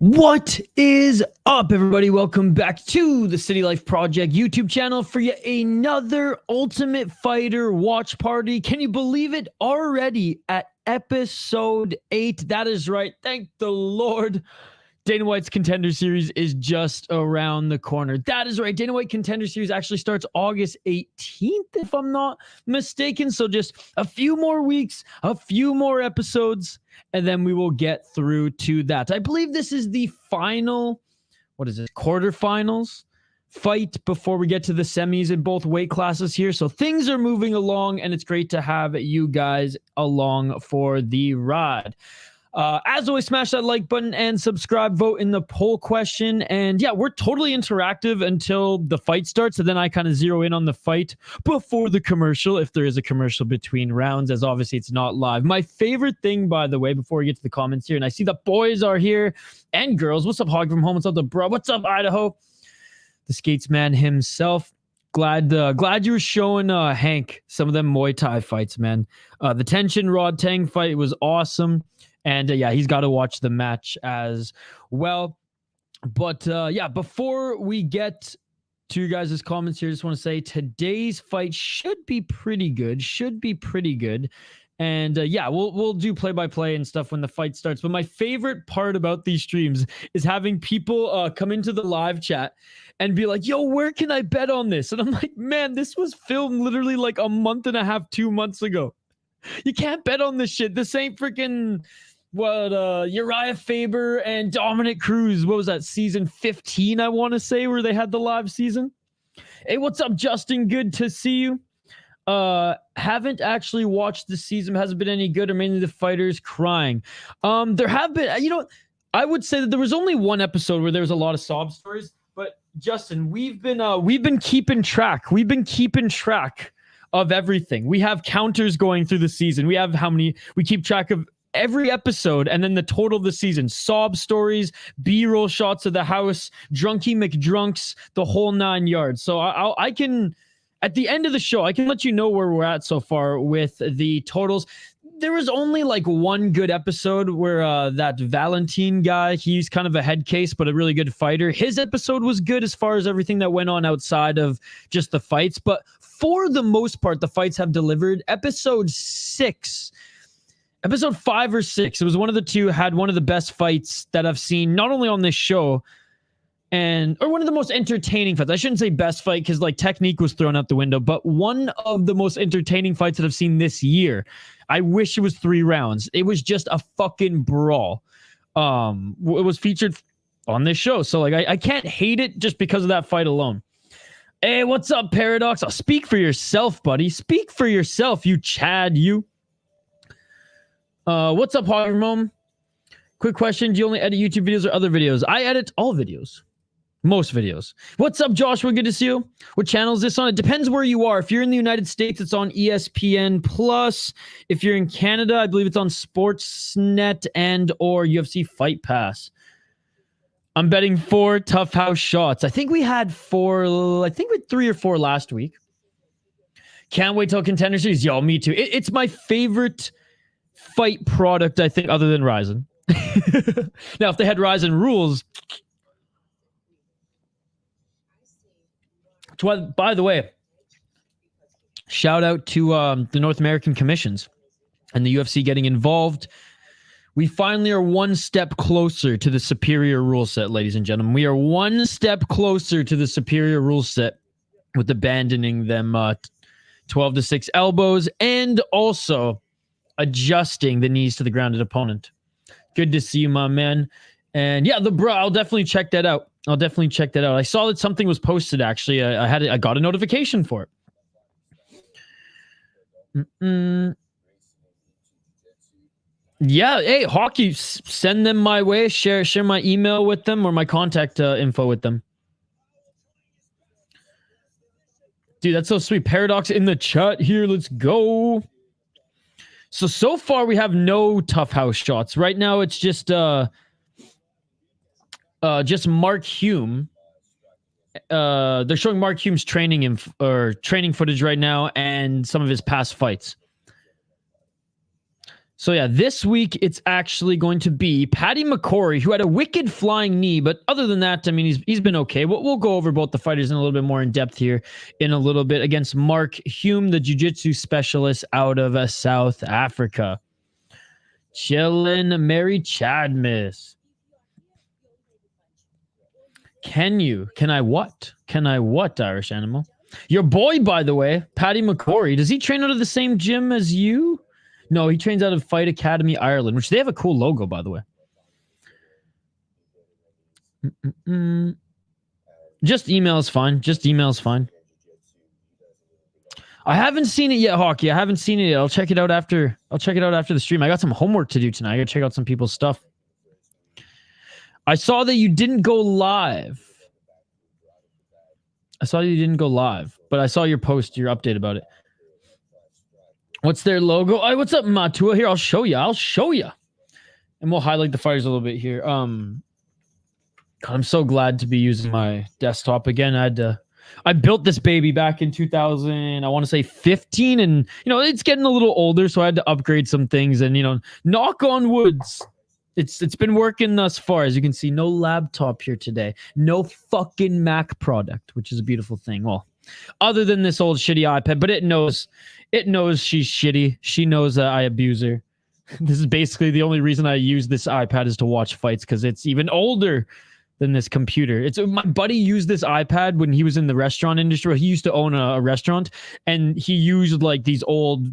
What is up, everybody? Welcome back to the City Life Project YouTube channel for yet another Ultimate Fighter watch party. Can you believe it? Already at episode 8. That is right. Thank the Lord. Dana White's Contender Series is just around the corner. That is right. Dana White Contender Series actually starts August 18th, if I'm not mistaken. So just a few more weeks, a few more episodes, and then we will get through to that. I believe this is the final, quarterfinals fight before we get to the semis in both weight classes here. So things are moving along, and it's great to have you guys along for the ride. As always, smash that like button and subscribe, vote in the poll question. And yeah, we're totally interactive until the fight starts. And then I kind of zero in on the fight before the commercial, if there is a commercial between rounds, as obviously it's not live. My favorite thing, by the way, before we get to the comments here, and I see the boys are here and girls. What's up, Hog from Home? What's up, the bro? What's up, Idaho? The skates man himself. Glad you were showing Hank some of them Muay Thai fights, man. The Tenshin Rod Tang fight was awesome. And yeah, he's got to watch the match as well. But yeah, before we get to you guys' comments here, I just want to say today's fight should be pretty good. And yeah, we'll do play-by-play and stuff when the fight starts. But my favorite part about these streams is having people come into the live chat and be like, yo, where can I bet on this? And I'm like, man, this was filmed literally like a month and a half, 2 months ago. You can't bet on this shit. This ain't freaking... Uriah Faber and Dominic Cruz, what was that, season 15, I want to say, where they had the live season? Hey, what's up, Justin? Good to see you. Haven't actually watched the season. Hasn't been any good, or mainly the fighters crying. There have been, I would say that there was only one episode where there was a lot of sob stories, but Justin, we've been keeping track. We've been keeping track of everything. We have counters going through the season. We have we keep track of every episode, and then the total of the season, sob stories, B-roll shots of the house, drunky McDrunks, the whole 9 yards. So I can, at the end of the show, I can let you know where we're at so far with the totals. There was only like one good episode where that Valentin guy, he's kind of a head case, but a really good fighter. His episode was good as far as everything that went on outside of just the fights. But for the most part, the fights have delivered. Episode 5 or 6, it was one of the two, had one of the best fights that I've seen, not only on this show, or one of the most entertaining fights. I shouldn't say best fight, because like technique was thrown out the window, but one of the most entertaining fights that I've seen this year. I wish it was 3 rounds. It was just a fucking brawl. It was featured on this show, so like I can't hate it just because of that fight alone. Hey, what's up, Paradox? I'll speak for yourself, buddy. Speak for yourself, you Chad, you. What's up, Hog from Home? Quick question. Do you only edit YouTube videos or other videos? I edit all videos. Most videos. What's up, Joshua? Good to see you. What channel is this on? It depends where you are. If you're in the United States, it's on ESPN+. If you're in Canada, I believe it's on Sportsnet and or UFC Fight Pass. I'm betting 4 Tough House shots. I think we had 4. I think we had 3 or 4 last week. Can't wait till Contender Series. Yo, me too. It's my favorite fight product, I think, other than Ryzen. Now, if they had Ryzen rules, by the way, shout out to the North American commissions and the UFC getting involved. We finally are one step closer to the superior rule set, ladies and gentlemen. We are one step closer to the superior rule set with abandoning them 12-6 elbows and also adjusting the knees to the grounded opponent. Good to see you, my man. And yeah, I'll definitely check that out. I saw that something was posted, actually. I got a notification for it. Yeah, hey, Hockey, send them my way. Share my email with them or my contact info with them. Dude, that's so sweet. Paradox in the chat here. Let's go. So far we have no Tough House shots. Right now it's just Mark Hulme. They're showing Mark Hulme's training footage right now and some of his past fights. So yeah, this week it's actually going to be Paddy McCorry, who had a wicked flying knee, but other than that, I mean, he's been okay. We'll go over both the fighters in a little bit more in depth here in a little bit against Mark Hulme, the jiu-jitsu specialist out of South Africa. Chillin' Mary Chadmis. Can I what, Irish Animal? Your boy, by the way, Paddy McCorry, does he train out of the same gym as you? No, he trains out of Fight Academy Ireland, which they have a cool logo, by the way. Just email is fine. I haven't seen it yet, Hockey. I haven't seen it yet. I'll check it out after the stream. I got some homework to do tonight. I gotta check out some people's stuff. I saw that you didn't go live. But I saw your post, your update about it. What's their logo? Oh, what's up, Matua? Here, I'll show you. And we'll highlight the fighters a little bit here. God, I'm so glad to be using my desktop again. I built this baby back in 2000, I want to say 15, and it's getting a little older, so I had to upgrade some things, and knock on woods. It's been working thus far. As you can see, no laptop here today. No fucking Mac product, which is a beautiful thing. Well, other than this old shitty iPad, but it knows she's shitty. She knows that I abuse her. This is basically the only reason I use this iPad is to watch fights, because it's even older than this computer. My buddy used this iPad when he was in the restaurant industry. He used to own a restaurant, and he used like these old,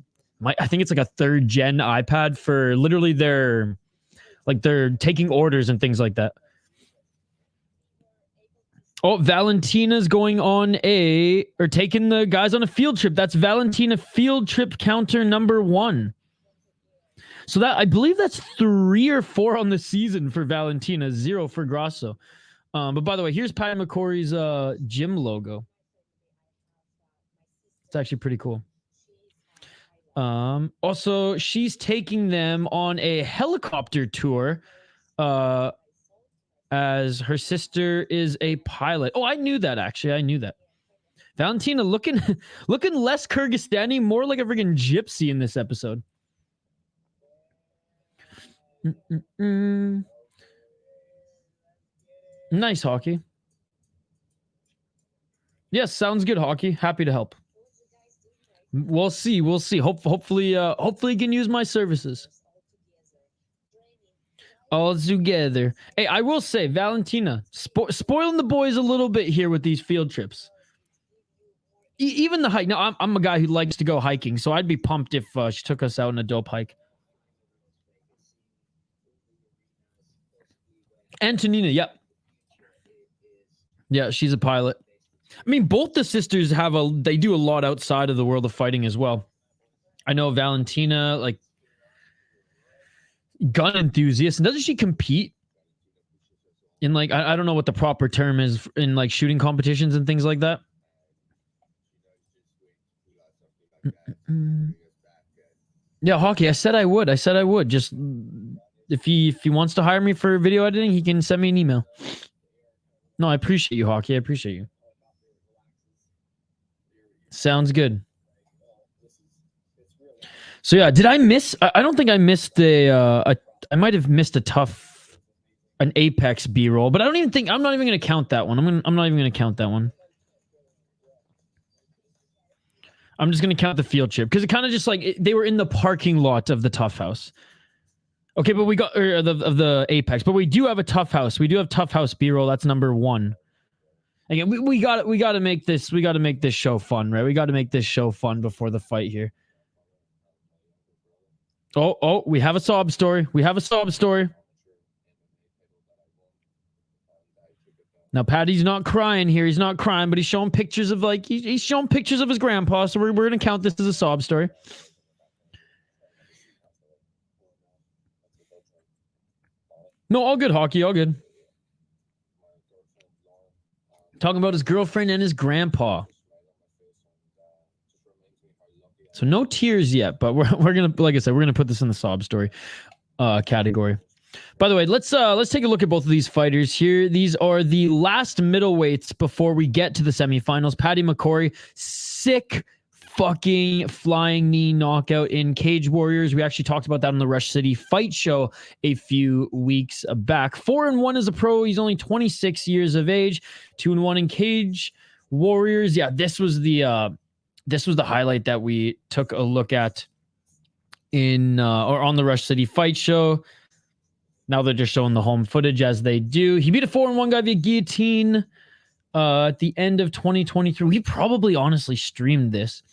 I think it's like a 3rd gen iPad for literally they're taking orders and things like that. Oh, Valentina's going on taking the guys on a field trip. That's Valentina field trip counter number 1. So that, I believe that's 3 or 4 on the season for Valentina, 0 for Grasso. But by the way, here's Paddy McCorry's gym logo. It's actually pretty cool. Also, she's taking them on a helicopter tour, as her sister is a pilot. Oh, I knew that, actually. I knew that. Valentina looking less Kyrgyzstani, more like a friggin' gypsy in this episode. Nice, Hockey. Yes, sounds good, Hockey. Happy to help. We'll see. Hopefully you can use my services. All together. Hey, I will say, Valentina, spoiling the boys a little bit here with these field trips. Even the hike. Now, I'm a guy who likes to go hiking, so I'd be pumped if she took us out on a dope hike. Antonina, yep. Yeah, she's a pilot. I mean, both the sisters they do a lot outside of the world of fighting as well. I know Valentina, like, gun enthusiast. And doesn't she compete in, like, I don't know what the proper term is in, like, shooting competitions and things like that? Yeah, Hockey, I said I would. Just if he wants to hire me for video editing, he can send me an email. No, I appreciate you, Hockey. I appreciate you. Sounds good. So yeah, did I miss? I don't think I missed I might have missed an Apex B-roll, but I'm not even going to count that one. I'm not even going to count that one. I'm just going to count the field trip because it kind of just like they were in the parking lot of the TUF house. Okay, but we got of the Apex, but we do have a TUF house. We do have TUF house B-roll. That's number 1. Again, we got to make this show fun, right? We got to make this show fun before the fight here. Oh, we have a sob story. Now, Paddy's not crying here. He's not crying, but he's showing pictures of he's showing pictures of his grandpa. So we're going to count this as a sob story. No, all good, Hockey. All good. Talking about his girlfriend and his grandpa. So no tears yet, but we're gonna, like I said, we're gonna put this in the sob story category. By the way, let's take a look at both of these fighters here. These are the last middleweights before we get to the semifinals. Paddy McCorry, sick fucking flying knee knockout in Cage Warriors. We actually talked about that on the Rush City Fight Show a few weeks back. 4-1 as a pro. He's only 26 years of age. 2-1 in Cage Warriors. Yeah, this was the highlight that we took a look at in or on the Rush City Fight Show. Now they're just showing the home footage as they do. He beat a 4-1 guy via guillotine at the end of 2023. We probably honestly streamed this.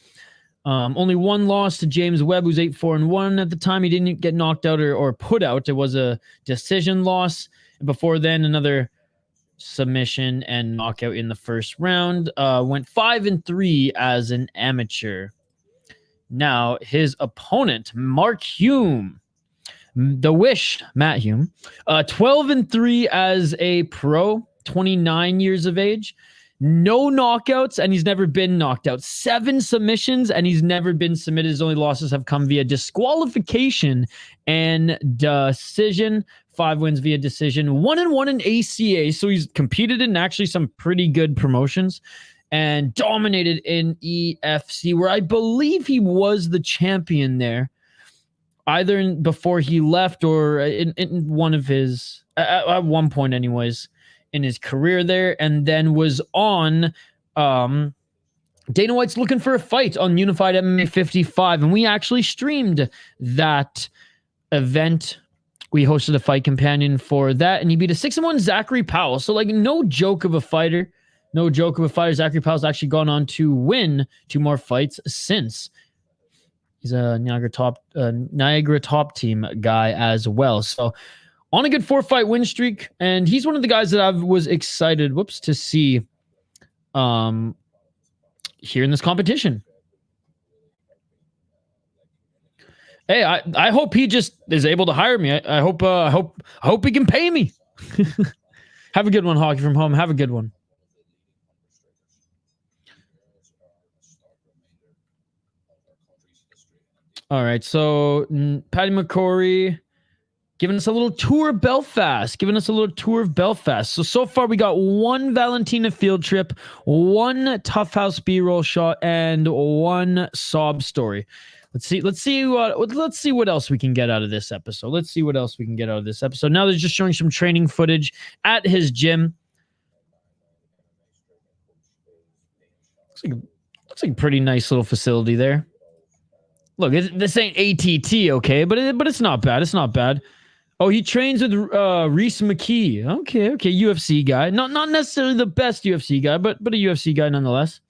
Only one loss to James Webb, who's 8-4-1 at the time. He didn't get knocked out or put out. It was a decision loss. Before then, another submission and knockout in the first round. Went 5-3 as an amateur. Now, his opponent, Mark Hume, the Wish, Matt Hume, 12-3 as a pro, 29 years of age. No knockouts, and he's never been knocked out. 7 submissions, and he's never been submitted. His only losses have come via disqualification and decision. 5 wins via decision. 1-1 in ACA, so he's competed in actually some pretty good promotions and dominated in EFC, where I believe he was the champion there, either before he left or in one of his, at one point anyways, in his career there, and then was on Dana White's Looking for a Fight on Unified MMA 55, and we actually streamed that event. We hosted a fight companion for that, and he beat a 6-1 Zachary Powell. So, like, no joke of a fighter. No joke of a fighter. Zachary Powell's actually gone on to win 2 more fights since. He's a Niagara top team guy as well. So, on a good 4-fight win streak, and he's one of the guys that I was excited, to see here in this competition. Hey, I hope he just is able to hire me. I hope he can pay me. Have a good one, Hockey from Home. Have a good one. All right, so Paddy McCorry giving us a little tour of Belfast. So far we got 1 Valentina field trip, 1 Tough House B-roll shot, and 1 sob story. Let's see what else we can get out of this episode. Now they're just showing some training footage at his gym. Looks like a pretty nice little facility there. Look, this ain't ATT, okay, but it's not bad. Oh, he trains with Reese McKee. Okay, UFC guy. Not necessarily the best UFC guy, but a UFC guy nonetheless.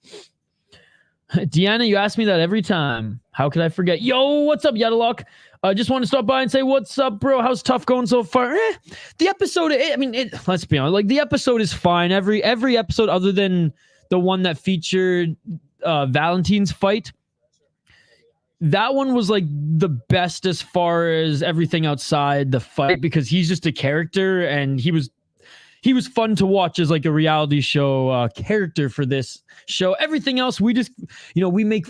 Deanna, you ask me that every time. How could I forget? Yo, what's up, Yadalock? Just want to stop by and say, what's up, bro? How's TUF going so far? The episode, let's be honest, like, the episode is fine. Every episode other than the one that featured Valentin's fight, that one was like the best as far as everything outside the fight, because he's just a character, and he was fun to watch as like a reality show character for this show. Everything else, we just, we make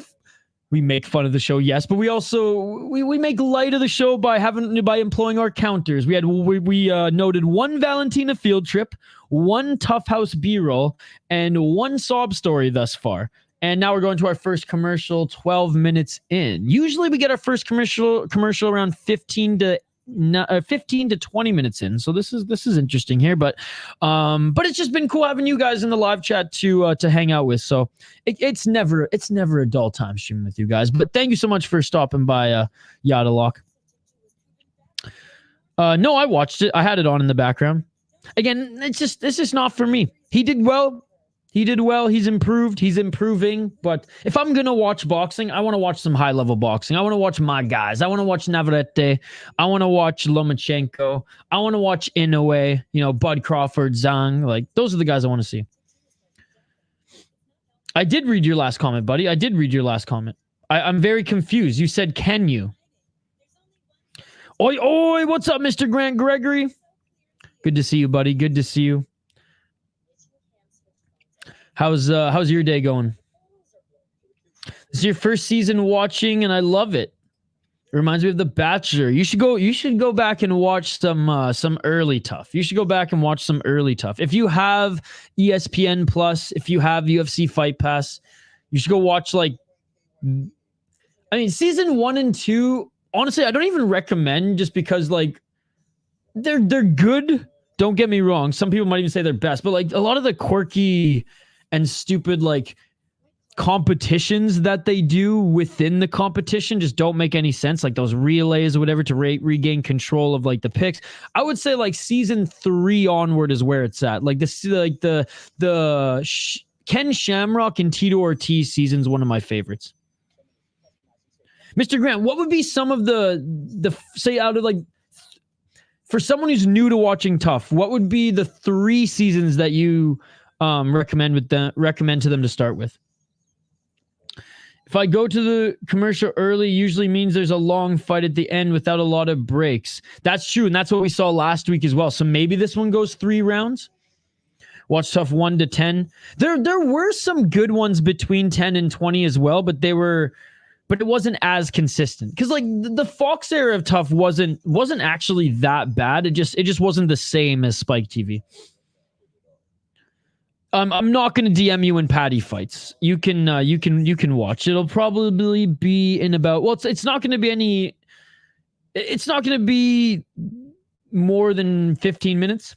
fun of the show, yes, but we also we make light of the show by employing our counters. We noted 1 Valentina field trip, 1 Tough House B-roll, and 1 sob story thus far. And now we're going to our first commercial 12 minutes in. Usually we get our first commercial around 15 to 20 minutes in. So this is interesting here, but it's just been cool having you guys in the live chat to hang out with. So it's never a dull time streaming with you guys. But thank you so much for stopping by, Yadalock. No, I watched it. I had it on in the background. Again, it's just not for me. He did well. He's improved. He's improving. But if I'm going to watch boxing, I want to watch some high-level boxing. I want to watch my guys. I want to watch Navarrete. I want to watch Lomachenko. I want to watch Inoue, Bud Crawford, Zhang. Like, those are the guys I want to see. I did read your last comment, buddy. I'm very confused. You said, can you? Oi, what's up, Mr. Grant Gregory? Good to see you, buddy. Good to see you. How's your day going? This is your first season watching, and I love it. It reminds me of The Bachelor. You should go back and watch some early TUF. You should go back and watch some early TUF. If you have ESPN Plus, if you have UFC Fight Pass, you should go watch like I mean, season 1 and 2, honestly, I don't even recommend, just because like they're good. Don't get me wrong. Some people might even say they're best, but like a lot of the quirky and stupid like competitions that they do within the competition just don't make any sense, like those relays or whatever to regain control of like the picks. I would say like season 3 onward is where it's at. Like this, like the Ken Shamrock and Tito Ortiz season's one of my favorites. Mr. Grant, what would be some of the say out of like, for someone who's new to watching TUF, what would be the 3 seasons that you recommend to them to start with? If I go to the commercial early, usually means there's a long fight at the end without a lot of breaks. That's true, and that's what we saw last week as well. So maybe this one goes 3 rounds. Watch TUF 1 to 10. There were some good ones between 10 and 20 as well, but it wasn't as consistent. Because like the Fox era of TUF wasn't actually that bad. It just wasn't the same as Spike TV. I'm not going to DM you when Paddy fights. You can watch. It'll probably be in about, well, it's not going to be any, it's not going to be more than 15 minutes.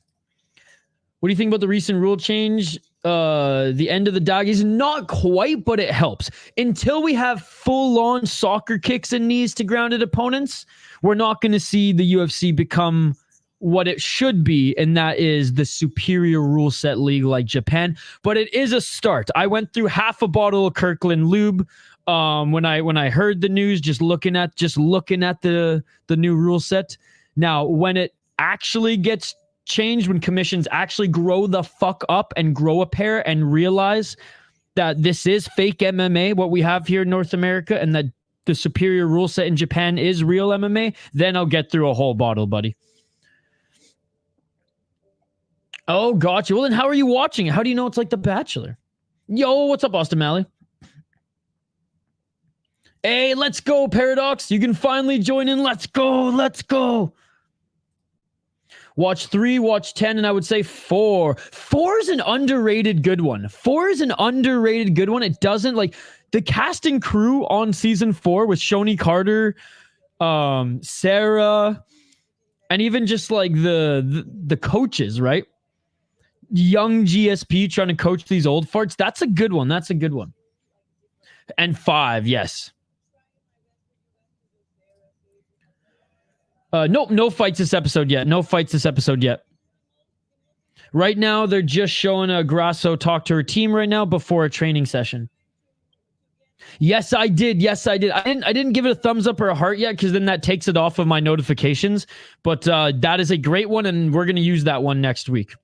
What do you think about the recent rule change? The end of the doggies? Not quite, but it helps. Until we have full-on soccer kicks and knees to grounded opponents, we're not going to see the UFC become what it should be, and that is the superior rule set league like Japan. But it is a start. I went through half a bottle of Kirkland lube when I heard the news, just looking at the new rule set. Now, when it actually gets changed, when commissions actually grow the fuck up and grow a pair and realize that this is fake MMA, what we have here in North America, and that the superior rule set in Japan is real MMA, then I'll get through a whole bottle, buddy. Oh, gotcha. Well, then how are you watching it? How do you know it's like The Bachelor? Yo, what's up, Austin Malley? Hey, let's go, Paradox. You can finally join in. Let's go. Let's go. Watch 3, watch 10, and I would say 4. 4 is an underrated good one. 4 is an underrated good one. It doesn't, like, the cast and crew on season 4 with Shoni Carter, Sarah, and even just like the coaches, right? Young GSP trying to coach these old farts. That's a good one. That's a good one. And 5, yes. Nope, no fights this episode yet. No fights this episode yet. Right now, they're just showing Grasso talk to her team right now before a training session. Yes, I did. Yes, I did. I didn't give it a thumbs up or a heart yet, because then that takes it off of my notifications. But that is a great one, and we're going to use that one next week.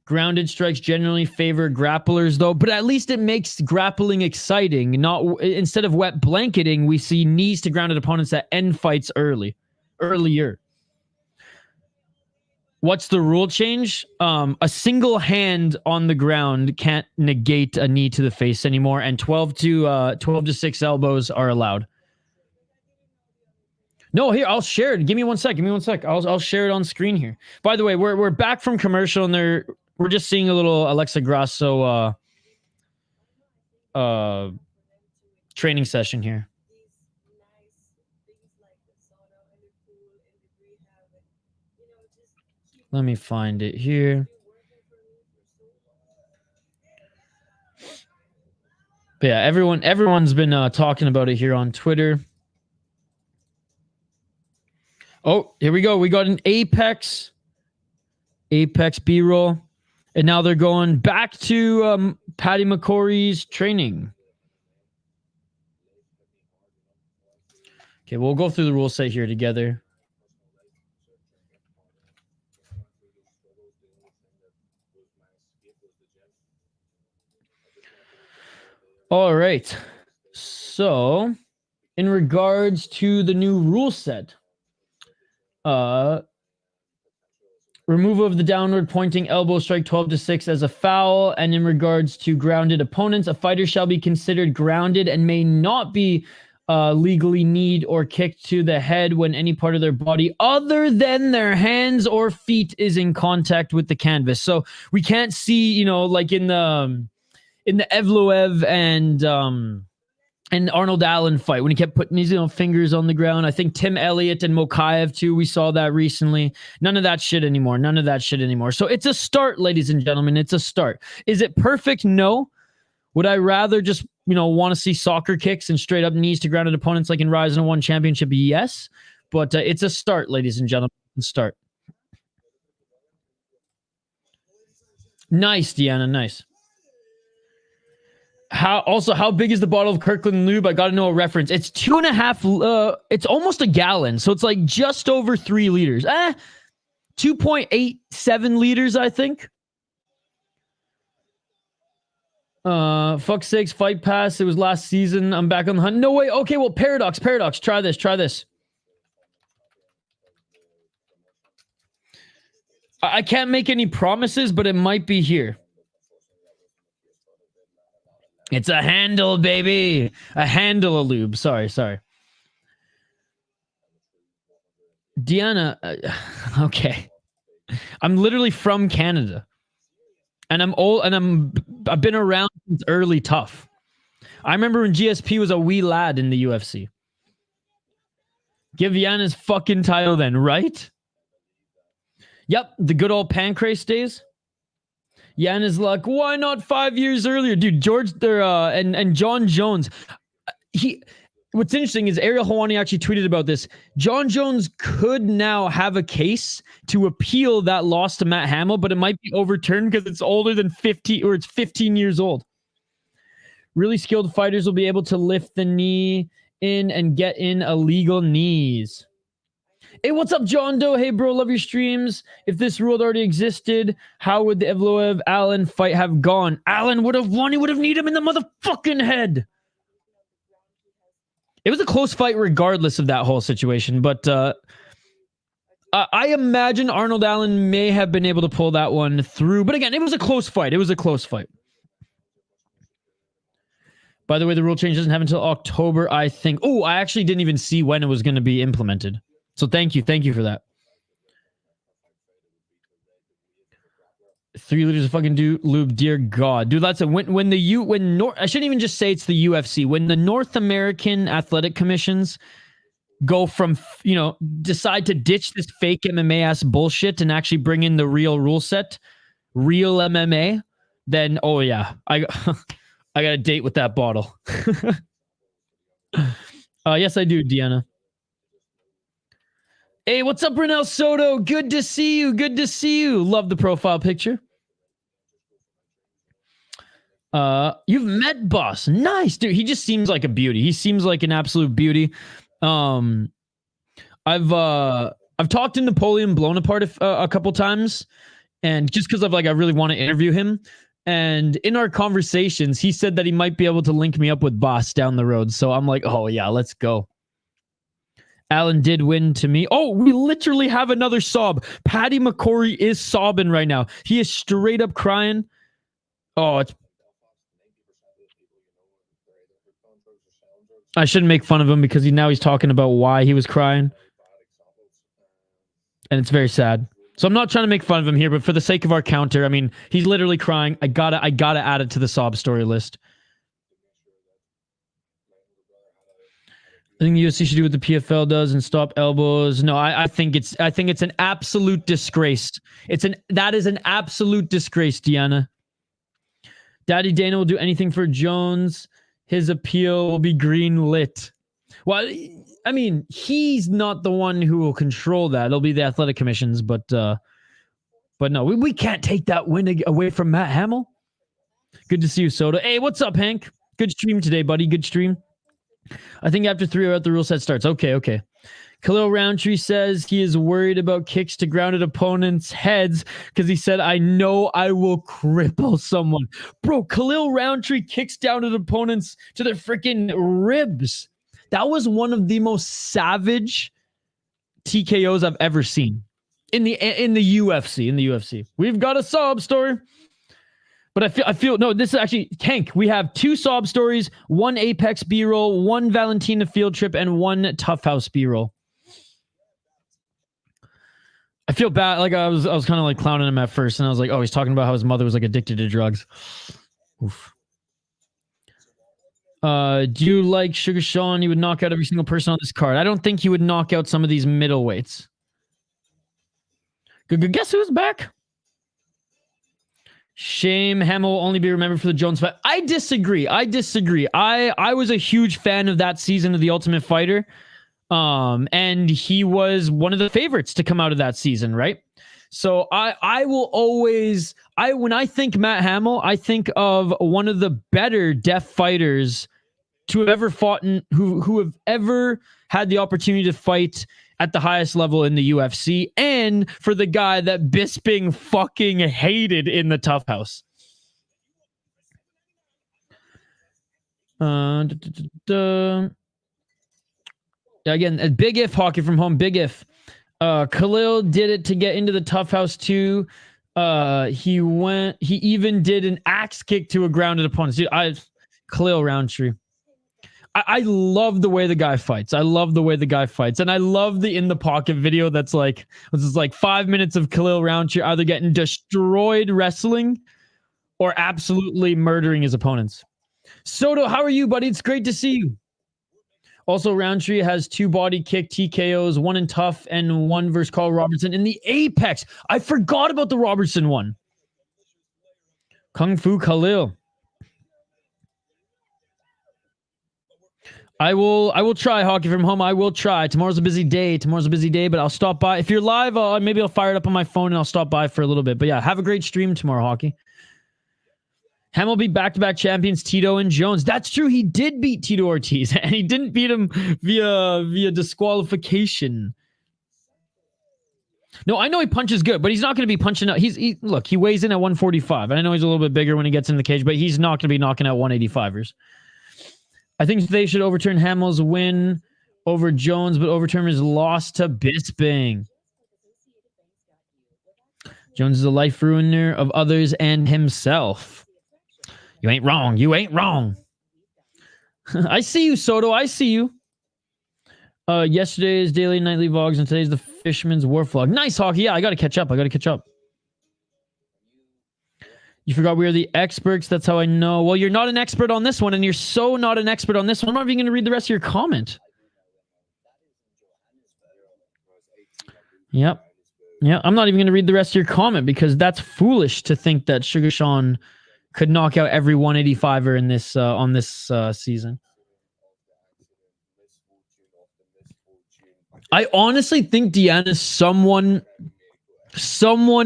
Grounded strikes generally favor grapplers, though, but at least it makes grappling exciting. Not instead of wet blanketing, we see knees to grounded opponents that end fights earlier. What's the rule change? A single hand on the ground can't negate a knee to the face anymore, and 12 to 6 elbows are allowed. No, here, I'll share it. Give me one sec. I'll share it on screen here. By the way, we're back from commercial, and we're just seeing a little Alexa Grasso training session here. Let me find it here. But yeah, everyone's been talking about it here on Twitter. Oh, here we go. We got an Apex B-roll. And now they're going back to Paddy McCorry's training. Okay, we'll go through the rule set here together. All right. So, in regards to the new rule set, removal of the downward pointing elbow strike 12 to 6 as a foul. And in regards to grounded opponents, a fighter shall be considered grounded and may not be legally kneed or kicked to the head when any part of their body other than their hands or feet is in contact with the canvas. So we can't see, like in in the Evloev and Arnold Allen fight when he kept putting his fingers on the ground. I think Tim Elliott and Mokaev too. We saw that recently. None of that shit anymore. None of that shit anymore. So it's a start, ladies and gentlemen. It's a start. Is it perfect? No. Would I rather just want to see soccer kicks and straight up knees to grounded opponents like in Rise and One Championship? Yes, but it's a start, ladies and gentlemen. Start. Nice, Deanna. Nice. How big is the bottle of Kirkland lube? I got to know a reference. It's 2.5. It's almost a gallon, so it's like just over 3 liters. 2.87 liters, I think. Fuck's sakes, Fight Pass. It was last season. I'm back on the hunt. No way. Okay, well, Paradox. Try this. I can't make any promises, but it might be here. It's a handle, baby. A handle of lube. Sorry. Deanna, okay. I'm literally from Canada. And I'm old, and I've been around since early TUF. I remember when GSP was a wee lad in the UFC. Give Giannis fucking title then, right? Yep, the good old Pancrase days. Giannis like, why not 5 years earlier? Dude, George there and John Jones. What's interesting is Ariel Helwani actually tweeted about this. John Jones could now have a case to appeal that loss to Matt Hamill, but it might be overturned because it's older than 50 or it's 15 years old. Really skilled fighters will be able to lift the knee in and get in illegal knees. Hey, what's up, John Doe? Hey, bro, love your streams. If this rule had already existed, how would the Evloev Allen fight have gone? Allen would have won. He would have kneed him in the motherfucking head. It was a close fight regardless of that whole situation, but I imagine Arnold Allen may have been able to pull that one through. But again, it was a close fight. By the way, the rule change doesn't have until October, I think. Oh, I actually didn't even see when it was going to be implemented. So thank you for that. 3 liters of fucking lube, dear God, dude. That's a when I shouldn't even just say it's the UFC. When the North American Athletic Commissions go from decide to ditch this fake MMA ass bullshit and actually bring in the real rule set, real MMA, then oh yeah, I got a date with that bottle. Yes, I do, Deanna. Hey, what's up, Renel Soto? Good to see you. Love the profile picture. You've met Boss. Nice, dude. He just seems like a beauty. He seems like an absolute beauty. I've talked to Napoleon Bonaparte a couple times, and just because I really want to interview him. And in our conversations, he said that he might be able to link me up with Boss down the road. So I'm like, oh yeah, let's go. Allen did win to me. Oh, we literally have another sob. Paddy McCorry is sobbing right now. He is straight up crying. Oh, I shouldn't make fun of him because he's talking about why he was crying. And it's very sad. So I'm not trying to make fun of him here, but for the sake of our counter, I mean, he's literally crying. I gotta add it to the sob story list. I think the UFC should do what the PFL does and stop elbows. No, I think it's an absolute disgrace. That is an absolute disgrace, Deanna. Daddy Dana will do anything for Jones. His appeal will be green lit. Well, I mean, he's not the one who will control that. It'll be the athletic commissions, but no, we can't take that win away from Matt Hamill. Good to see you, Soda. Hey, what's up, Hank? Good stream today, buddy. Good stream. I think after 3 or out the rule set starts. Okay. Khalil Roundtree says he is worried about kicks to grounded opponents' heads because he said, I know I will cripple someone. Bro, Khalil Roundtree kicks down at opponents to their freaking ribs. That was one of the most savage TKOs I've ever seen in the UFC. We've got a sob story. But I feel no, this is actually Tank. We have 2 sob stories, 1 Apex B-roll, 1 Valentina field trip, and 1 Tough House B-roll. I feel bad. Like I was kind of like clowning him at first, and I was like, oh, he's talking about how his mother was like addicted to drugs. Oof. Do you like Sugar Sean? He would knock out every single person on this card. I don't think he would knock out some of these middleweights. Guess who's back? Shame Hamill will only be remembered for the Jones fight. I disagree. I was a huge fan of that season of The Ultimate Fighter. And he was one of the favorites to come out of that season, right? So I will always, when I think Matt Hamill, I think of one of the better deaf fighters to have ever fought in, who have ever had the opportunity to fight at the highest level in the UFC, and for the guy that Bisping fucking hated in the TUF house. Again, big if hockey from home, big if. Khalil did it to get into the TUF house too. He even did an axe kick to a grounded opponent. Dude, Khalil Roundtree. I love the way the guy fights. And I love the in the pocket video that's like, this is like 5 minutes of Khalil Roundtree either getting destroyed wrestling or absolutely murdering his opponents. Soto, how are you, buddy? It's great to see you. Also, Roundtree has 2 body kick TKOs, 1 in TUF and 1 versus Carl Robertson in the Apex. I forgot about the Robertson one. Kung Fu Khalil. I will try hockey from home. I will try. Tomorrow's a busy day, but I'll stop by. If you're live, maybe I'll fire it up on my phone and I'll stop by for a little bit. But yeah, have a great stream tomorrow, hockey. Ham will be back-to-back champions, Tito and Jones. That's true. He did beat Tito Ortiz, and he didn't beat him via disqualification. No, I know he punches good, but he's not going to be punching out. Look, he weighs in at 145, and I know he's a little bit bigger when he gets in the cage, but he's not going to be knocking out 185ers. I think they should overturn Hamill's win over Jones, but overturn his loss to Bisping. Jones is a life ruiner of others and himself. You ain't wrong. I see you, Soto. I see you. Yesterday's daily nightly vlogs, and today's the Fisherman's Wharf vlog. Nice, hockey. Yeah, I got to catch up. You forgot we are the experts. That's how I know. Well, you're not an expert on this one, and you're so not an expert on this one. I'm not even going to read the rest of your comment. Yep. Yeah, I'm not even going to read the rest of your comment because that's foolish to think that Sugar Sean could knock out every 185er in this on this season. I honestly think Deanna's someone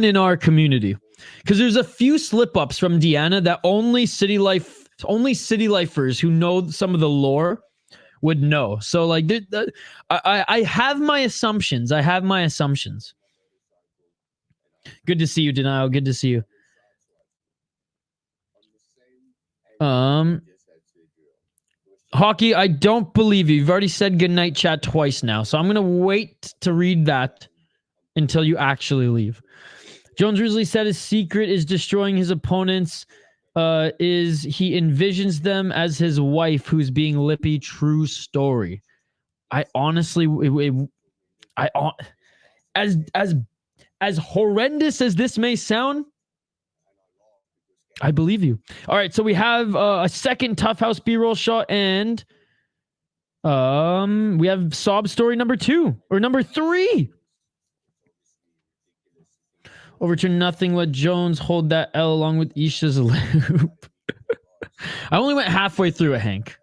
in our community, because there's a few slip-ups from Deanna that only city lifers who know some of the lore would know. So like, I have my assumptions. Good to see you, Denial. Good to see you. Hockey, I don't believe you. You've already said goodnight chat twice now, so I'm going to wait to read that until you actually leave. Jones Risley said his secret is destroying his opponents. Is he envisions them as his wife who's being lippy. True story. I honestly, as horrendous as this may sound, I believe you. All right, so we have a second TUF House B-roll shot, and we have sob story number 2 or number 3. Overturn nothing. Let Jones hold that L along with Isha's loop. I only went halfway through it, Hank.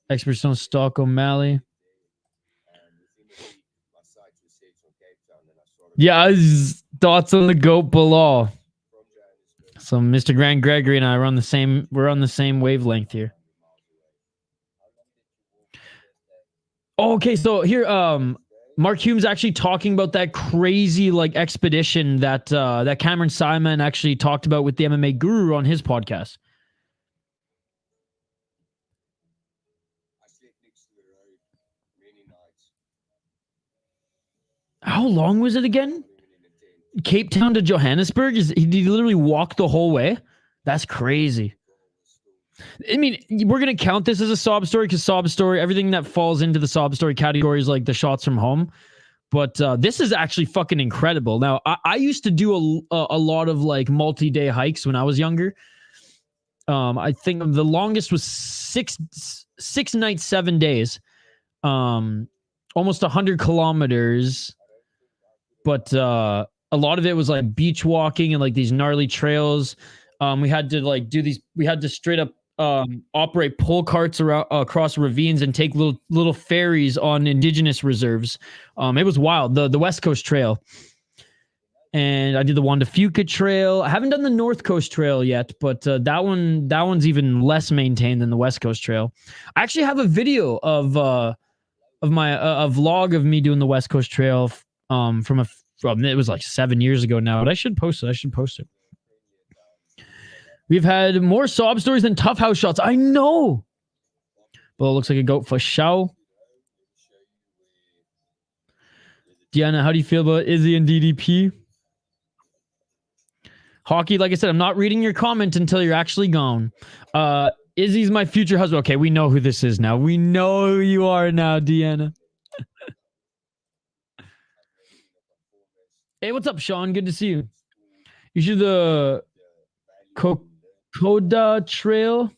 Experts don't stalk O'Malley. Yeah, thoughts on the GOAT below. So Mr. Grant Gregory and I are on the same wavelength here. Oh, okay, so here Mark Hume's actually talking about that crazy like expedition that that Cameron Simon actually talked about with the MMA Guru on his podcast. How long was it again? Cape Town to Johannesburg? He literally walked the whole way? That's crazy. I mean, we're going to count this as a sob story because sob story, everything that falls into the sob story category is like the shots from home. But this is actually fucking incredible. Now, I used to do a lot of like multi-day hikes when I was younger. I think the longest was six nights, 7 days. Almost 100 kilometers. But a lot of it was like beach walking and like these gnarly trails. We had to like do these. We had to straight up operate pull carts around across ravines and take little ferries on indigenous reserves. It was wild. The West Coast Trail. And I did the Juan de Fuca Trail. I haven't done the North Coast Trail yet, but that one's even less maintained than the West Coast Trail. I actually have a video of my a vlog of me doing the West Coast Trail from it was like 7 years ago now, but I should post it. We've had more sob stories than tough house shots. I know. But it looks like a goat for show. Deanna, how do you feel about Izzy and DDP? Hockey, like I said, I'm not reading your comment until you're actually gone. Izzy's my future husband. Okay, we know who this is now. We know who you are now, Deanna. Hey, what's up, Sean? Good to see you. You should the Kokoda Trail.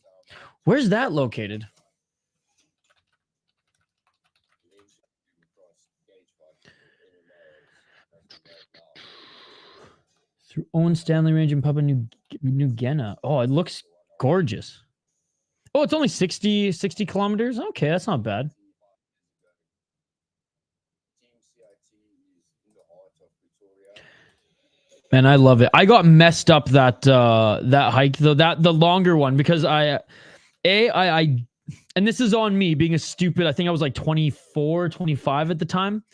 Where's that located? Through Owen Stanley Range in Papua New Guinea. Oh, it looks gorgeous. Oh, it's only 60 kilometers? Okay, that's not bad. Man, I love it. I got messed up that hike, though, the longer one, because I and this is on me being a stupid, I think I was like 24, 25 at the time.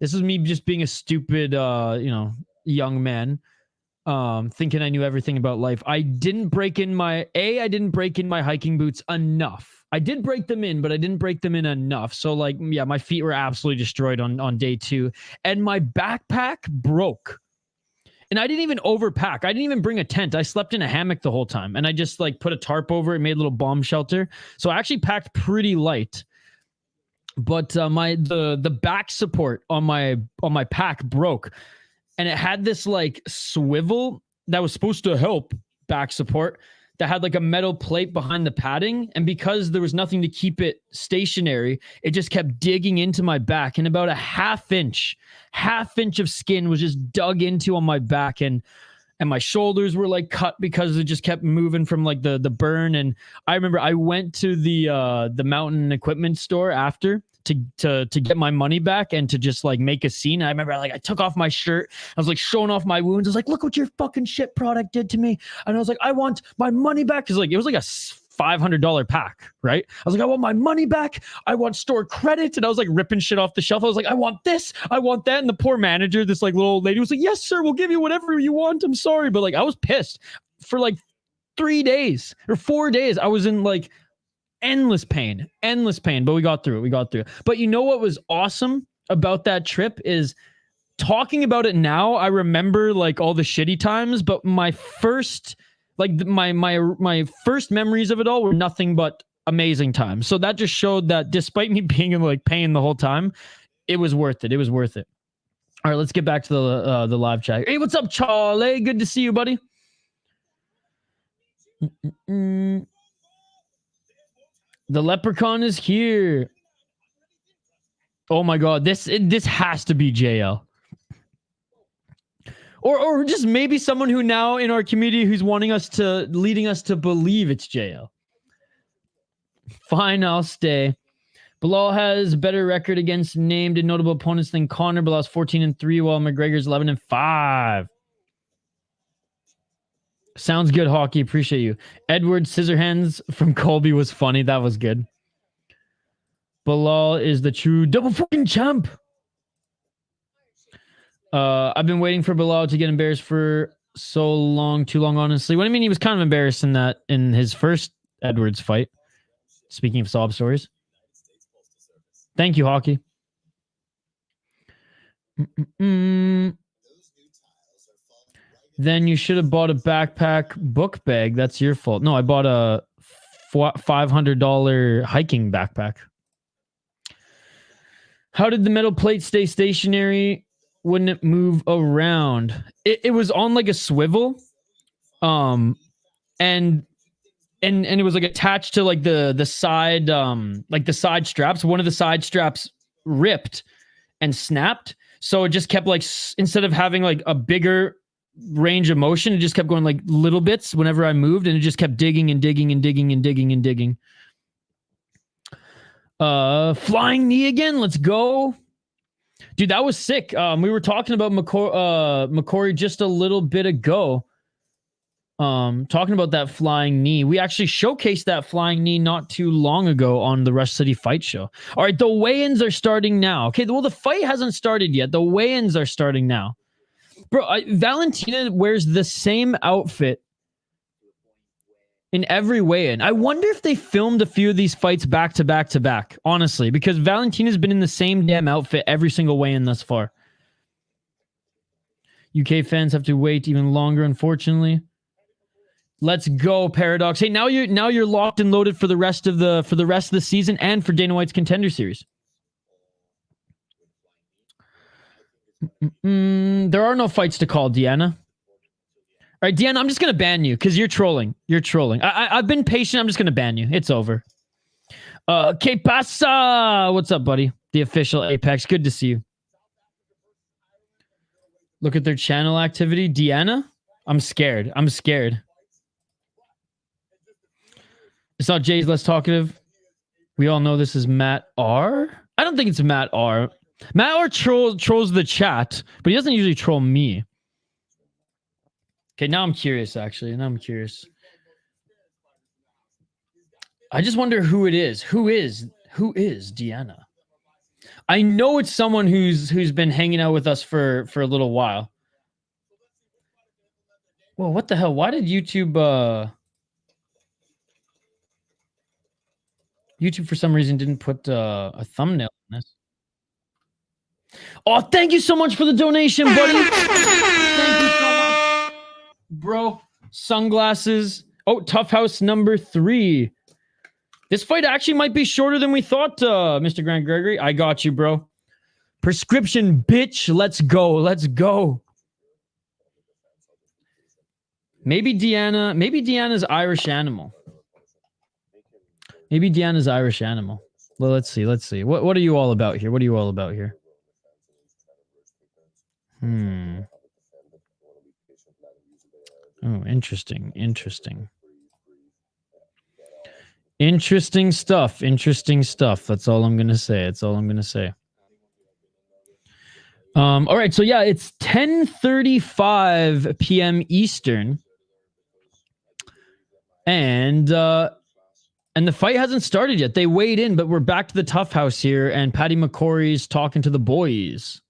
This is me just being a stupid, young man. Thinking I knew everything about life. I didn't break in my hiking boots enough. I did break them in, but I didn't break them in enough. So like, yeah, my feet were absolutely destroyed on day 2. And my backpack broke. And I didn't even overpack. I didn't even bring a tent. I slept in a hammock the whole time. And I just like put a tarp over it, made a little bomb shelter. So I actually packed pretty light. But the back support on my pack broke. And it had this like swivel that was supposed to help back support that had like a metal plate behind the padding. And because there was nothing to keep it stationary, it just kept digging into my back. And about a half inch of skin was just dug into on my back. And my shoulders were like cut because it just kept moving from like the burn. And I remember I went to the mountain equipment store after to get my money back and to just like make a scene. I remember I took off my shirt. I was like showing off my wounds. I was like, look what your fucking shit product did to me. And I was like, I want my money back. Cause like, it was like a $500 pack, right? I was like, I want my money back. I want store credit. And I was like ripping shit off the shelf. I was like, I want this. I want that. And the poor manager, this like little old lady was like, yes, sir, we'll give you whatever you want. I'm sorry. But like, I was pissed for like 3 days or 4 days. I was in like endless pain, but we got through it. But you know what was awesome about that trip is talking about it now. I remember like all the shitty times, but my first my first memories of it all were nothing but amazing times. So that just showed that despite me being in like pain the whole time, it was worth it. All right, let's get back to the live chat. Hey, what's up, Charlie? Good to see you, buddy. The leprechaun is here. Oh my god, this has to be JL. Or just maybe someone who now in our community who's leading us to believe it's JL. Fine, I'll stay. Bilal has a better record against named and notable opponents than Conor. Bilal's 14-3, while McGregor's 11-5. Sounds good, Hockey. Appreciate you. Edward Scissorhands from Colby was funny. That was good. Bilal is the true double fucking champ. I've been waiting for Bilal to get embarrassed for so long, too long, honestly. What do you mean? He was kind of embarrassed in his first Edwards fight. Speaking of sob stories. Thank you, Hockey. Then you should have bought a backpack book bag. That's your fault. No, I bought a $500 hiking backpack. How did the metal plate stay stationary? Wouldn't it move around? It was on like a swivel. And and it was like attached to like the side like the side straps. One of the side straps ripped and snapped, so it just kept like instead of having like a bigger range of motion, it just kept going like little bits whenever I moved, and it just kept digging and digging and digging and digging and digging. Flying knee again. Let's go. Dude, that was sick. We were talking about McCorry just a little bit ago. Talking about that flying knee. We actually showcased that flying knee not too long ago on the Rush City Fight Show. All right, the weigh-ins are starting now. Okay, well, the fight hasn't started yet. The weigh-ins are starting now. Bro, Valentina wears the same outfit in every weigh-in. I wonder if they filmed a few of these fights back to back to back, honestly, because Valentina's been in the same damn outfit every single weigh-in thus far. UK fans have to wait even longer, unfortunately. Let's go, Paradox. Hey, now you're locked and loaded for the rest of the season and for Dana White's Contender Series. There are no fights to call, Deanna. All right, Deanna, I'm just going to ban you because you're trolling. You're trolling. I've been patient. I'm just going to ban you. It's over. Que pasa? What's up, buddy? The official Apex. Good to see you. Look at their channel activity. Deanna? I'm scared. I'm scared. It's not Jay's less talkative. We all know this is Matt R. I don't think it's Matt R. Matt R trolls the chat, but he doesn't usually troll me. Okay, now I'm curious, actually. Now I'm curious. I just wonder who it is. Who is Deanna? I know it's someone who's been hanging out with us for a little while. Well, what the hell? Why did YouTube for some reason didn't put a thumbnail on this? Oh, thank you so much for the donation, buddy. Thank you so much. Bro, sunglasses. Oh, Tough House number 3. This fight actually might be shorter than we thought, Mr. Grant Gregory. I got you, bro. Prescription, bitch. Let's go. Let's go. Maybe Deanna's Irish animal. Maybe Deanna's Irish animal. Well, let's see. Let's see. What are you all about here? What are you all about here? Oh, interesting. Interesting. Interesting stuff. Interesting stuff. That's all I'm going to say. That's all I'm going to say. All right. So, yeah, it's 10:35 p.m. Eastern. And the fight hasn't started yet. They weighed in, but we're back to the Tough House here, and Paddy McCorry's talking to the boys.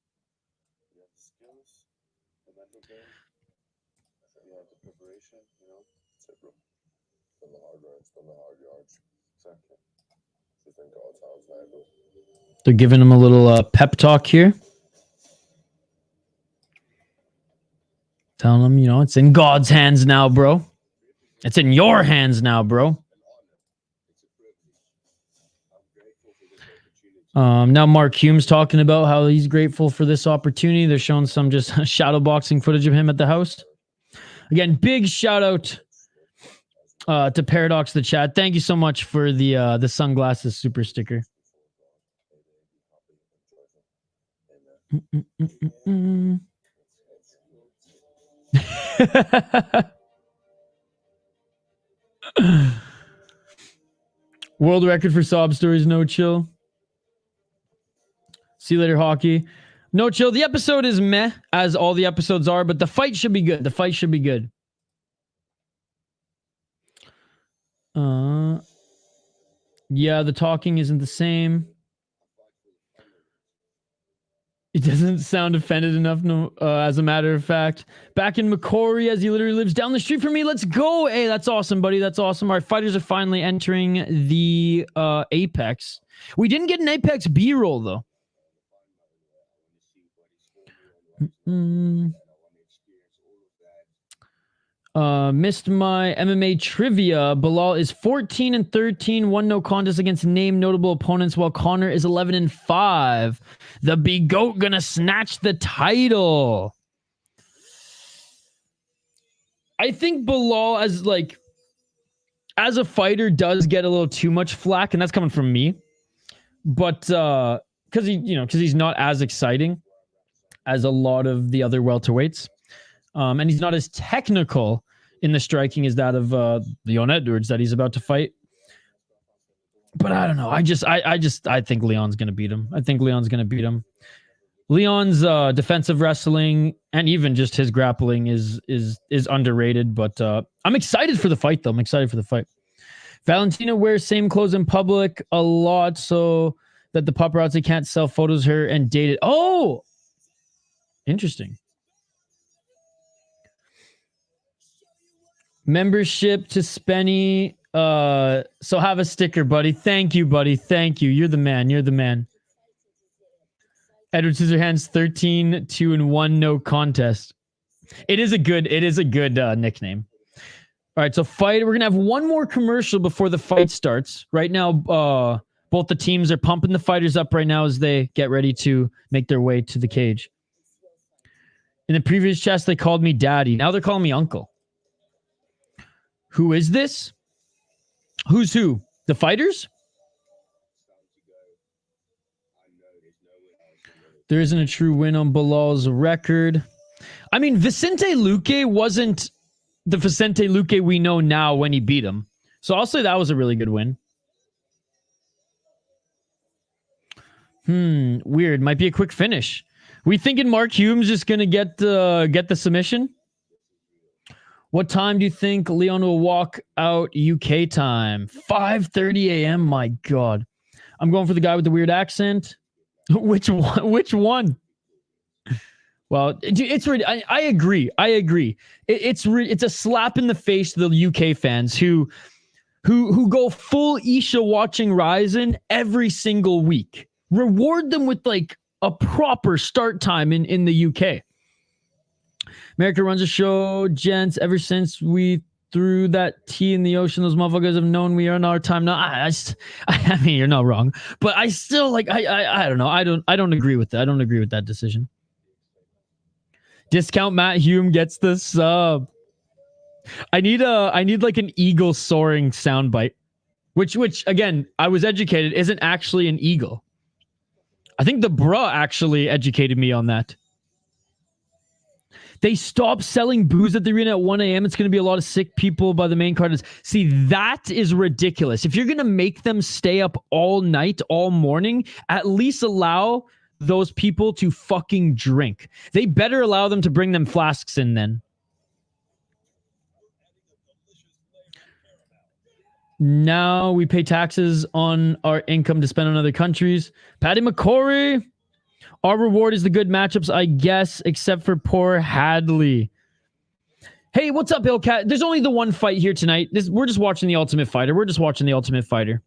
They're giving him a little pep talk here. Telling him, you know, it's in God's hands now, bro. It's in your hands now, bro. Now Mark Hume's talking about how he's grateful for this opportunity. They're showing some just shadow boxing footage of him at the house. Again, big shout out to Paradox the chat. Thank you so much for the sunglasses super sticker. World record for sob stories, no chill. See you later, hockey. No chill. The episode is meh, as all the episodes are, but the fight should be good. The fight should be good. Yeah, the talking isn't the same. It doesn't sound offended enough, no, as a matter of fact. Back in McCorry, as he literally lives down the street from me. Let's go. Hey, that's awesome, buddy. That's awesome. Our fighters are finally entering the Apex. We didn't get an Apex B-roll, though. Missed my MMA trivia. Bilal is 14-13, 1 no contest against named notable opponents, while Connor is 11-5. The big goat gonna snatch the title. I think Bilal, as like, as a fighter does get a little too much flack, and that's coming from me. But because he's not as exciting as a lot of the other welterweights, and he's not as technical in the striking as that of Leon Edwards that he's about to fight. But I don't know. I think Leon's gonna beat him. Leon's defensive wrestling and even just his grappling is underrated. But I'm excited for the fight, though. Valentina wears same clothes in public a lot so that the paparazzi can't sell photos of her and date it. Oh, interesting. Membership to Spenny. So have a sticker, buddy. Thank you, buddy. Thank you. You're the man. Edward Scissorhands 13-2-1 no contest. It is a good nickname. All right, so fight. We're gonna have one more commercial before the fight starts. Right now, both the teams are pumping the fighters up right now as they get ready to make their way to the cage. In the previous chats, they called me daddy. Now they're calling me uncle. Who is this? Who's who? The fighters? There isn't a true win on Bilal's record. I mean, Vicente Luque wasn't the Vicente Luque we know now when he beat him. So I'll say that was a really good win. Weird. Might be a quick finish. We thinking Mark Hume's just going to get the submission? What time do you think Leon will walk out UK time? 5:30 a.m. My God. I'm going for the guy with the weird accent. Which one? Well, it's I agree. It's a slap in the face to the UK fans who go full Isha watching Ryzen every single week. Reward them with like a proper start time in the UK. America runs a show, gents. Ever since we threw that tea in the ocean, those motherfuckers have known we are in our time now. I mean, you're not wrong, but I still like. I don't know. I don't agree with that. I don't agree with that decision. Discount Matt Hume gets the sub. I need like an eagle soaring soundbite, which again, I was educated isn't actually an eagle. I think the bruh actually educated me on that. They stopped selling booze at the arena at 1 a.m. It's going to be a lot of sick people by the main card. See, that is ridiculous. If you're going to make them stay up all night, all morning, at least allow those people to fucking drink. They better allow them to bring them flasks in then. Now we pay taxes on our income to spend on other countries. Paddy McCorry. Our reward is the good matchups, I guess, except for poor Hadley. Hey, what's up, Hillcat? There's only the one fight here tonight. We're just watching The Ultimate Fighter.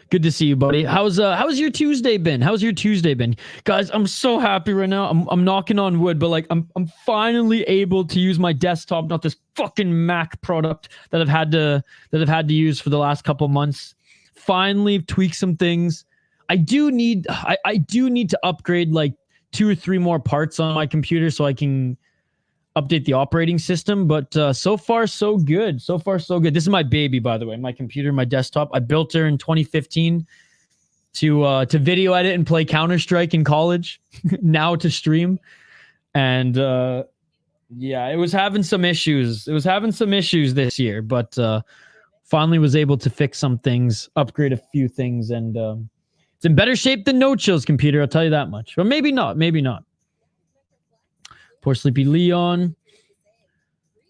Good to see you, buddy. How's your Tuesday been? Guys, I'm so happy right now. I'm knocking on wood, but like I'm finally able to use my desktop, not this fucking Mac product that I've had to use for the last couple months. Finally tweak some things. I do need to upgrade like 2 or 3 more parts on my computer so I can update the operating system, but so far so good. This is my baby, by the way, my computer, my desktop. I built her in 2015 to video edit and play Counter-Strike in college. Now to stream. And yeah, it was having some issues this year, but finally was able to fix some things, upgrade a few things, and it's in better shape than No Chill's computer, I'll tell you that much. Or maybe not. Poor Sleepy Leon.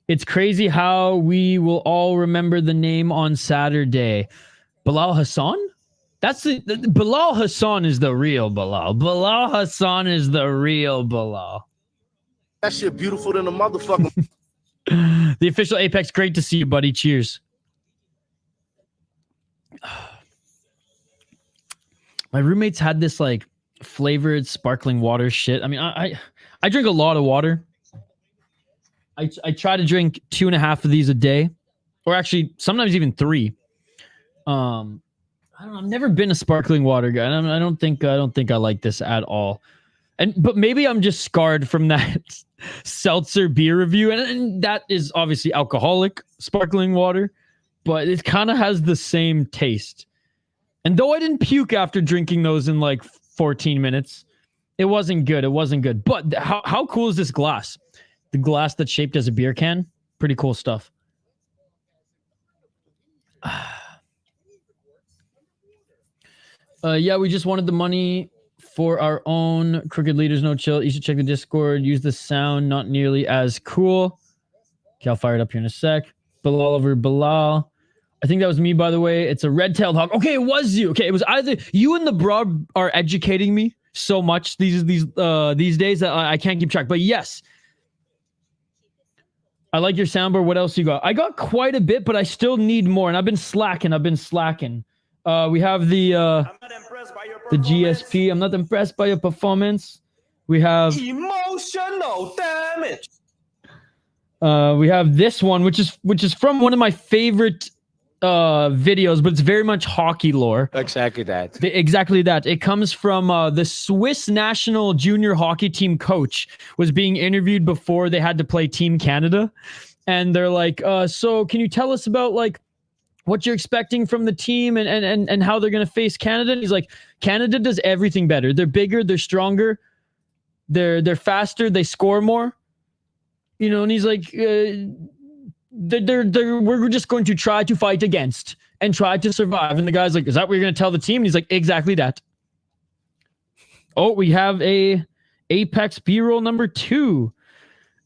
It's crazy how we will all remember the name on Saturday. Bilal Hassan? Bilal Hassan is the real Bilal. Bilal Hassan is the real Bilal. That shit beautiful than a motherfucker. The official Apex, great to see you, buddy. Cheers. My roommates had this like flavored sparkling water shit. I mean, I drink a lot of water. I try to drink 2.5 of these a day, or actually sometimes even 3. I don't know. I've never been a sparkling water guy. I don't think I like this at all. But maybe I'm just scarred from that seltzer beer review, and that is obviously alcoholic sparkling water, but it kind of has the same taste. And though I didn't puke after drinking those in like 14 minutes, it wasn't good. It wasn't good. But how cool is this glass? The glass that's shaped as a beer can. Pretty cool stuff. Yeah, we just wanted the money for our own Crooked Leaders No Chill. You should check the Discord. Use the sound, not nearly as cool. Okay, I'll fire it up here in a sec. Bilal over Bilal. I think that was me, by the way. It's a red-tailed hawk. Okay, it was you. Okay, it was either you and the broad are educating me so much these days that I can't keep track. But yes, I like your soundboard. What else you got? I got quite a bit, but I still need more. And I've been slacking. We have the GSP. I'm not impressed by your performance. We have emotional damage. We have this one, which is from one of my favorite videos, but it's very much hockey lore. Exactly that. Exactly that. It comes from the Swiss national junior hockey team coach was being interviewed before they had to play Team Canada, and they're like, so can you tell us about like what you're expecting from the team and how they're going to face Canada? And he's like, Canada does everything better. They're bigger, they're stronger, they're faster, they score more. You know, and he's like, we're just going to try to fight against and try to survive. And the guy's like, is that what you're going to tell the team? And he's like, exactly that. Oh, we have a Apex B-roll number 2.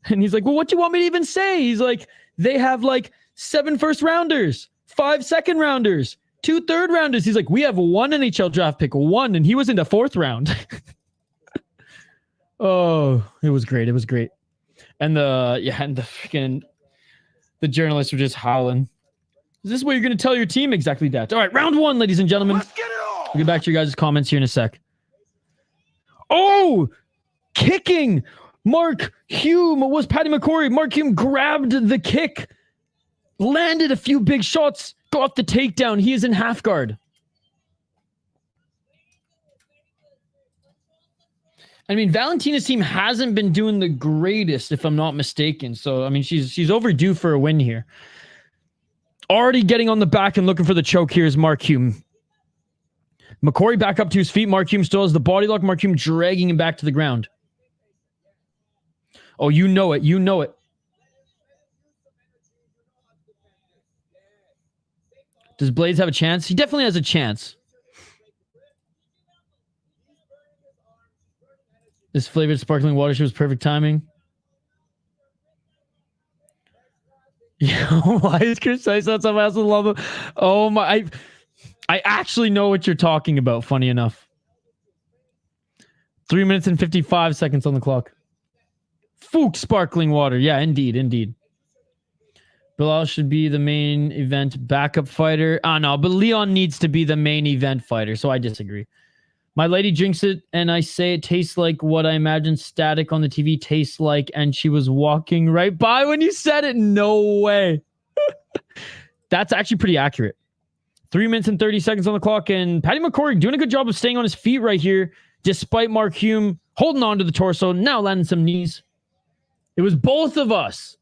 And he's like, well, what do you want me to even say? He's like, they have like 7 first-rounders, 5 second-rounders, 2 third-rounders. He's like, we have 1 NHL draft pick, 1, and he was in the 4th round. Oh, it was great. It was great. And the freaking the journalists were just howling. Is this what you're going to tell your team? Exactly that. All right, round 1, ladies and gentlemen. Let's get it on. We'll get back to your guys' comments here in a sec. Oh, kicking. Mark Hulme was Paddy McCorry. Mark Hulme grabbed the kick, landed a few big shots, got the takedown. He is in half guard. I mean, Valentina's team hasn't been doing the greatest, if I'm not mistaken. So, I mean, she's overdue for a win here. Already getting on the back and looking for the choke here is Mark Hulme. McCorry back up to his feet. Mark Hulme still has the body lock. Mark Hulme dragging him back to the ground. Oh, you know it. You know it. Does Blades have a chance? He definitely has a chance. This flavored sparkling water shows perfect timing. Yeah, why is Chris saying something else? Love him? Oh my! I actually know what you're talking about. Funny enough. 3 minutes and 55 seconds on the clock. Fook sparkling water. Yeah, indeed, indeed. Bilal should be the main event backup fighter. Oh no, but Leon needs to be the main event fighter. So I disagree. My lady drinks it, and I say it tastes like what I imagine static on the TV tastes like, and she was walking right by when you said it. No way. That's actually pretty accurate. 3 minutes and 30 seconds on the clock, and Paddy McCorry doing a good job of staying on his feet right here, despite Mark Hulme holding on to the torso, now landing some knees. It was both of us.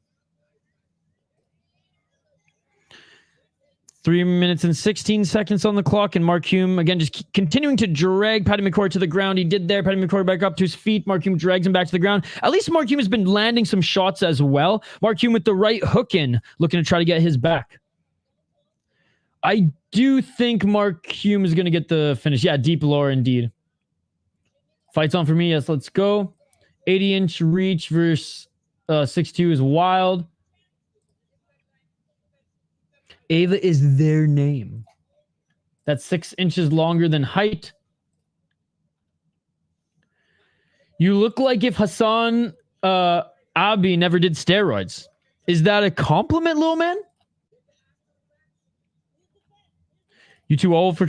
3 minutes and 16 seconds on the clock, and Mark Hulme, again, just continuing to drag Paddy McCorry to the ground. He did there. Paddy McCorry back up to his feet. Mark Hulme drags him back to the ground. At least Mark Hulme has been landing some shots as well. Mark Hulme with the right hook in, looking to try to get his back. I do think Mark Hulme is going to get the finish. Yeah, deep lower indeed. Fights on for me. Yes, let's go. 80-inch reach versus 6'2" is wild. Ava is their name. That's 6 inches longer than height. You look like if Hassan Abi never did steroids. Is that a compliment, little man? You too old for...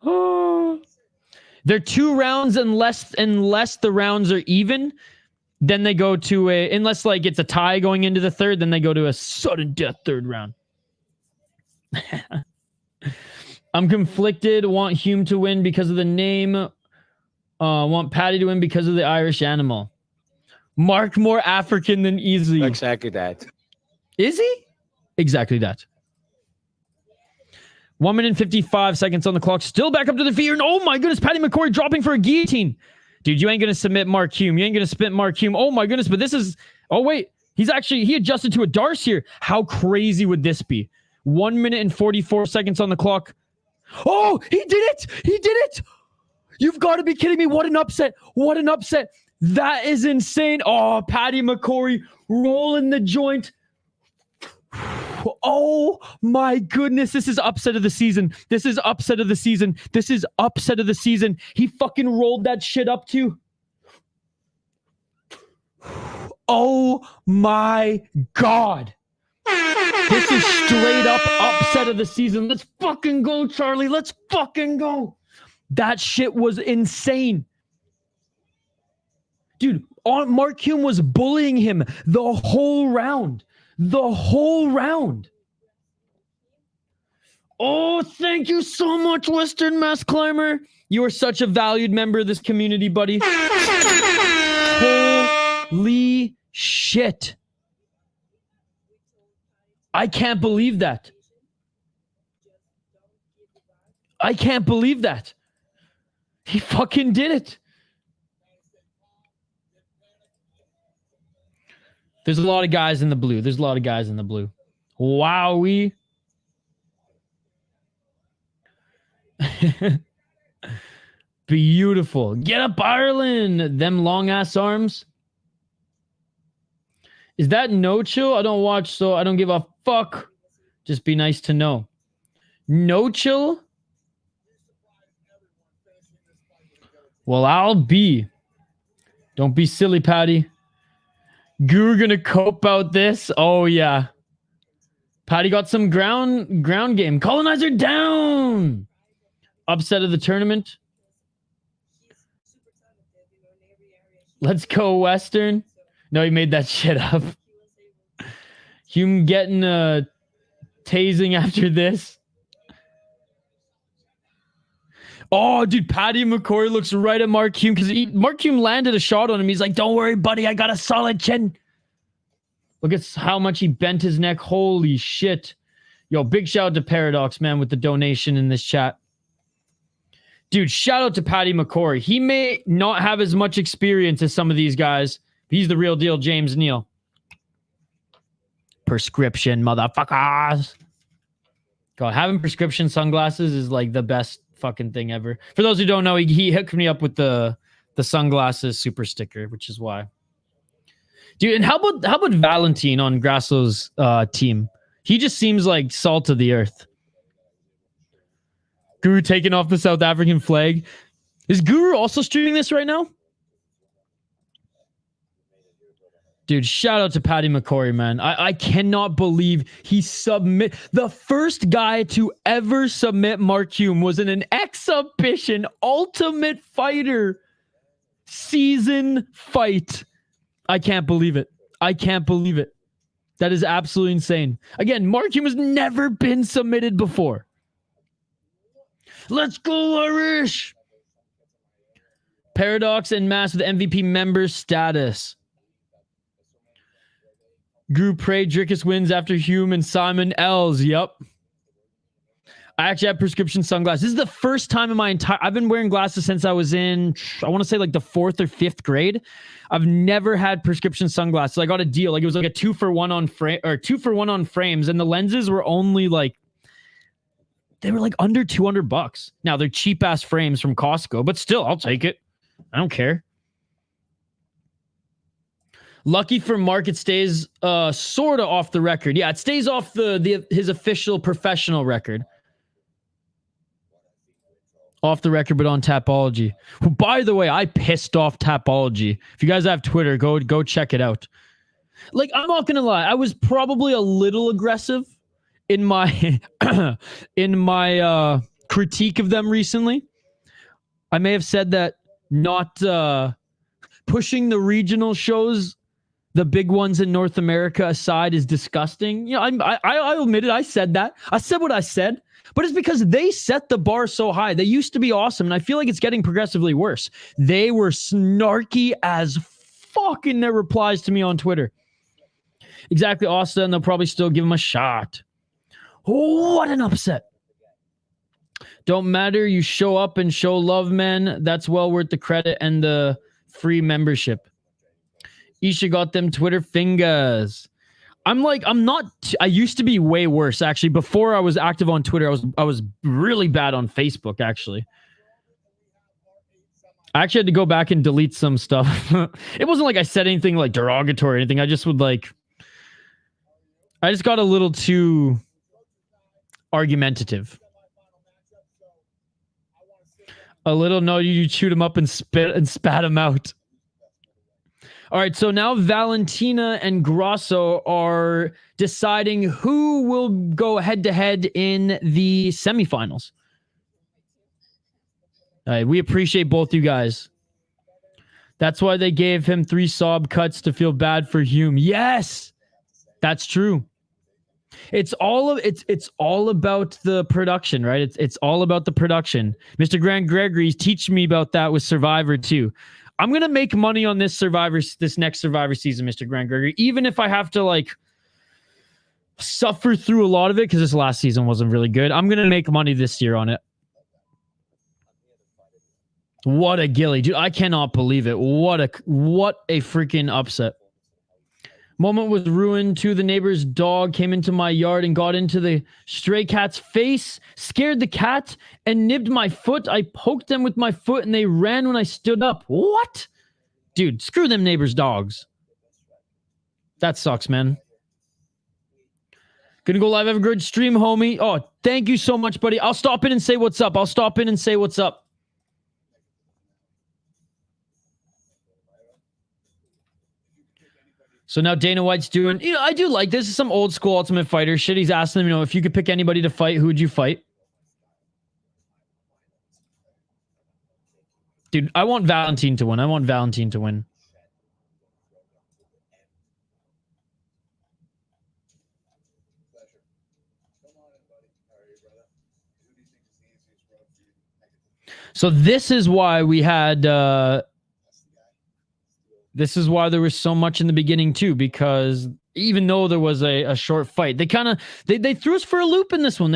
Oh. They're 2 rounds unless the rounds are even. Then they go to unless like it's a tie going into the third, then they go to a sudden death third round. I'm conflicted. Want Hulme to win because of the name. Want Paddy to win because of the Irish animal. Mark more African than easy. Exactly that. Is he? Exactly that. 1 minute and 55 seconds on the clock. Still back up to the feet. And oh my goodness, Paddy McCorry dropping for a guillotine. Dude, you ain't going to submit Mark Hulme. You ain't going to submit Mark Hulme. Oh my goodness, but this is... Oh wait, he adjusted to a Darce here. How crazy would this be? 1 minute and 44 seconds on the clock. Oh, he did it. He did it. You've got to be kidding me. What an upset. What an upset. That is insane. Oh, Paddy McCorry rolling the joint. Oh my goodness. This is upset of the season. This is upset of the season. This is upset of the season. He fucking rolled that shit up too. Oh my God. This is straight up upset of the season. Let's fucking go, Charlie. Let's fucking go. That shit was insane. Dude, Mark Hulme was bullying him the whole round. The whole round. Oh, thank you so much, Western Mass Climber. You are such a valued member of this community, buddy. Holy shit. I can't believe that. I can't believe that. He fucking did it. There's a lot of guys in the blue. There's a lot of guys in the blue. Wowee. Beautiful. Get up, Ireland. Them long ass arms. Is that no chill? I don't watch, so I don't give a fuck. Just be nice to know. No chill? Well, I'll be. Don't be silly, Paddy. Guru gonna cope out this? Oh, yeah. Paddy got some ground game. Colonizer down! Upset of the tournament. Let's go, Western. No, he made that shit up. Hulme getting a tasing after this. Oh, dude, Paddy McCorry looks right at Mark Hulme because Mark Hulme landed a shot on him. He's like, don't worry, buddy. I got a solid chin. Look at how much he bent his neck. Holy shit. Yo, big shout out to Paradox, man, with the donation in this chat. Dude, shout out to Paddy McCorry. He may not have as much experience as some of these guys. But he's the real deal, James Neal. Prescription, motherfuckers. God, having prescription sunglasses is like the best fucking thing ever. For those who don't know, he hooked me up with the sunglasses super sticker, which is why. Dude, and how about Valentin on Grasso's team? He just seems like salt of the earth. Guru taking off the South African flag. Is Guru also streaming this right now? Dude, shout out to Paddy McCorry, man. I cannot believe he the first guy to ever submit Mark Hulme was in an exhibition Ultimate Fighter season fight. I can't believe it. I can't believe it. That is absolutely insane. Again, Mark Hulme has never been submitted before. Let's go, Irish! Paradox and Mass with MVP member status. Group Prey, Drickus wins after Hulme and Simon L's. Yep. I actually have prescription sunglasses. This is the first time in my entire... I've been wearing glasses since I was in, I want to say like the 4th or 5th grade. I've never had prescription sunglasses. I got a deal. Like it was like a 2-for-1 on frame, or 2-for-1 on frames. And the lenses were only like, they were like under $200. Now they're cheap ass frames from Costco, but still, I'll take it. I don't care. Lucky for Mark, it stays sort of off the record. Yeah, it stays off his official professional record. Off the record, but on Tapology. By the way, I pissed off Tapology. If you guys have Twitter, go check it out. Like, I'm not gonna lie, I was probably a little aggressive in my critique of them recently. I may have said that not pushing the regional shows the big ones in North America aside is disgusting. You know, I admit it. I said that. I said what I said. But it's because they set the bar so high. They used to be awesome, and I feel like it's getting progressively worse. They were snarky as fuck in their replies to me on Twitter. Exactly, Austin. They'll probably still give him a shot. Oh, what an upset. Don't matter. You show up and show love, man. That's well worth the credit and the free membership. Isha got them Twitter fingers. I used to be way worse, actually. Before I was active on Twitter, I was really bad on Facebook, actually. I actually had to go back and delete some stuff. It wasn't like I said anything like derogatory or anything. I just got a little too argumentative. A little, no, you chewed him up and spat him out. All right, so now Valentina and Grasso are deciding who will go head-to-head in the semifinals. All right, we appreciate both you guys. That's why they gave him 3 sob cuts to feel bad for Hulme. Yes, that's true. It's all about the production, right? It's all about the production. Mr. Grant Gregory's teaching me about that with Survivor too. I'm going to make money on this next Survivor season, Mr. Grant Gregory, even if I have to like suffer through a lot of it because this last season wasn't really good. I'm going to make money this year on it. What a gilly, dude. I cannot believe it. What a freaking upset. Moment was ruined too. The neighbor's dog came into my yard and got into the stray cat's face, scared the cat, and nibbed my foot. I poked them with my foot and they ran when I stood up. What? Dude, screw them neighbor's dogs. That sucks, man. Gonna go live. Have a good stream, homie. Oh, thank you so much, buddy. I'll stop in and say what's up. So now Dana White's doing, you know, I do like this. Is some old school Ultimate Fighter shit. He's asking them, you know, if you could pick anybody to fight, who would you fight? Dude, I want Valentin to win. So this is why we had... This is why there was so much in the beginning too, because even though there was a short fight, they kind of they threw us for a loop in this one.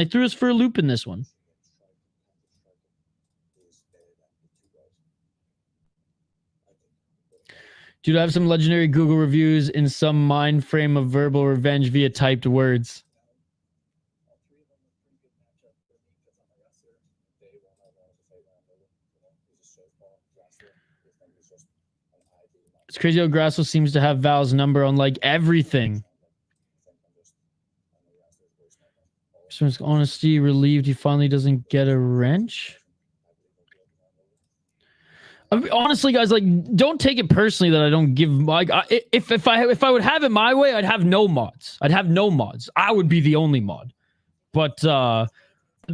Dude, I have some legendary Google reviews in some mind frame of verbal revenge via typed words. It's crazy how Grasso seems to have Val's number on like everything. Honesty, relieved he finally doesn't get a wrench. I mean, honestly, guys, like, don't take it personally that I don't give like if I would have it my way, I'd have no mods. I would be the only mod. But the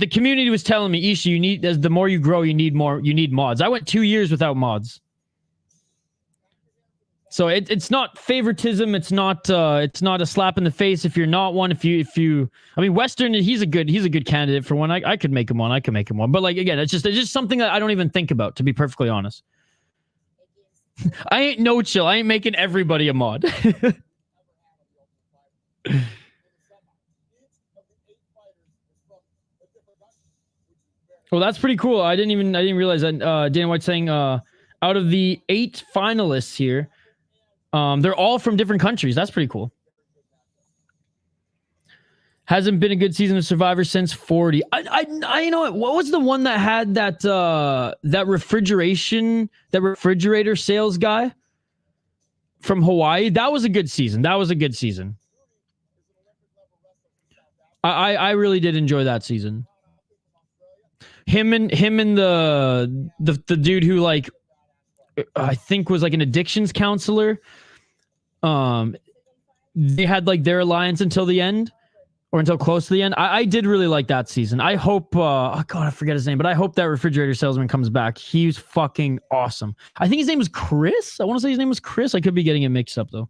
community was telling me, Isha, you need, as the more you grow, you need mods. I went 2 years without mods. So it's not favoritism. It's not a slap in the face if you're not one. If you, I mean, Western, he's a good candidate for one. I could make him one. But like, again, it's just something that I don't even think about, to be perfectly honest. I ain't no chill. I ain't making everybody a mod. Well, that's pretty cool. I didn't realize that. Dana White saying out of the 8 finalists here, they're all from different countries. That's pretty cool. Hasn't been a good season of Survivor since 40. I you know what was the one that had that refrigerator sales guy from Hawaii? That was a good season. I really did enjoy that season. Him and the dude who, like, I think was like an addictions counselor. They had like their alliance until the end, or until close to the end. I did really like that season. I hope oh god, I forget his name, but I hope that refrigerator salesman comes back. He's fucking awesome. I think his name was Chris. I want to say his name was Chris. I could be getting it mixed up though.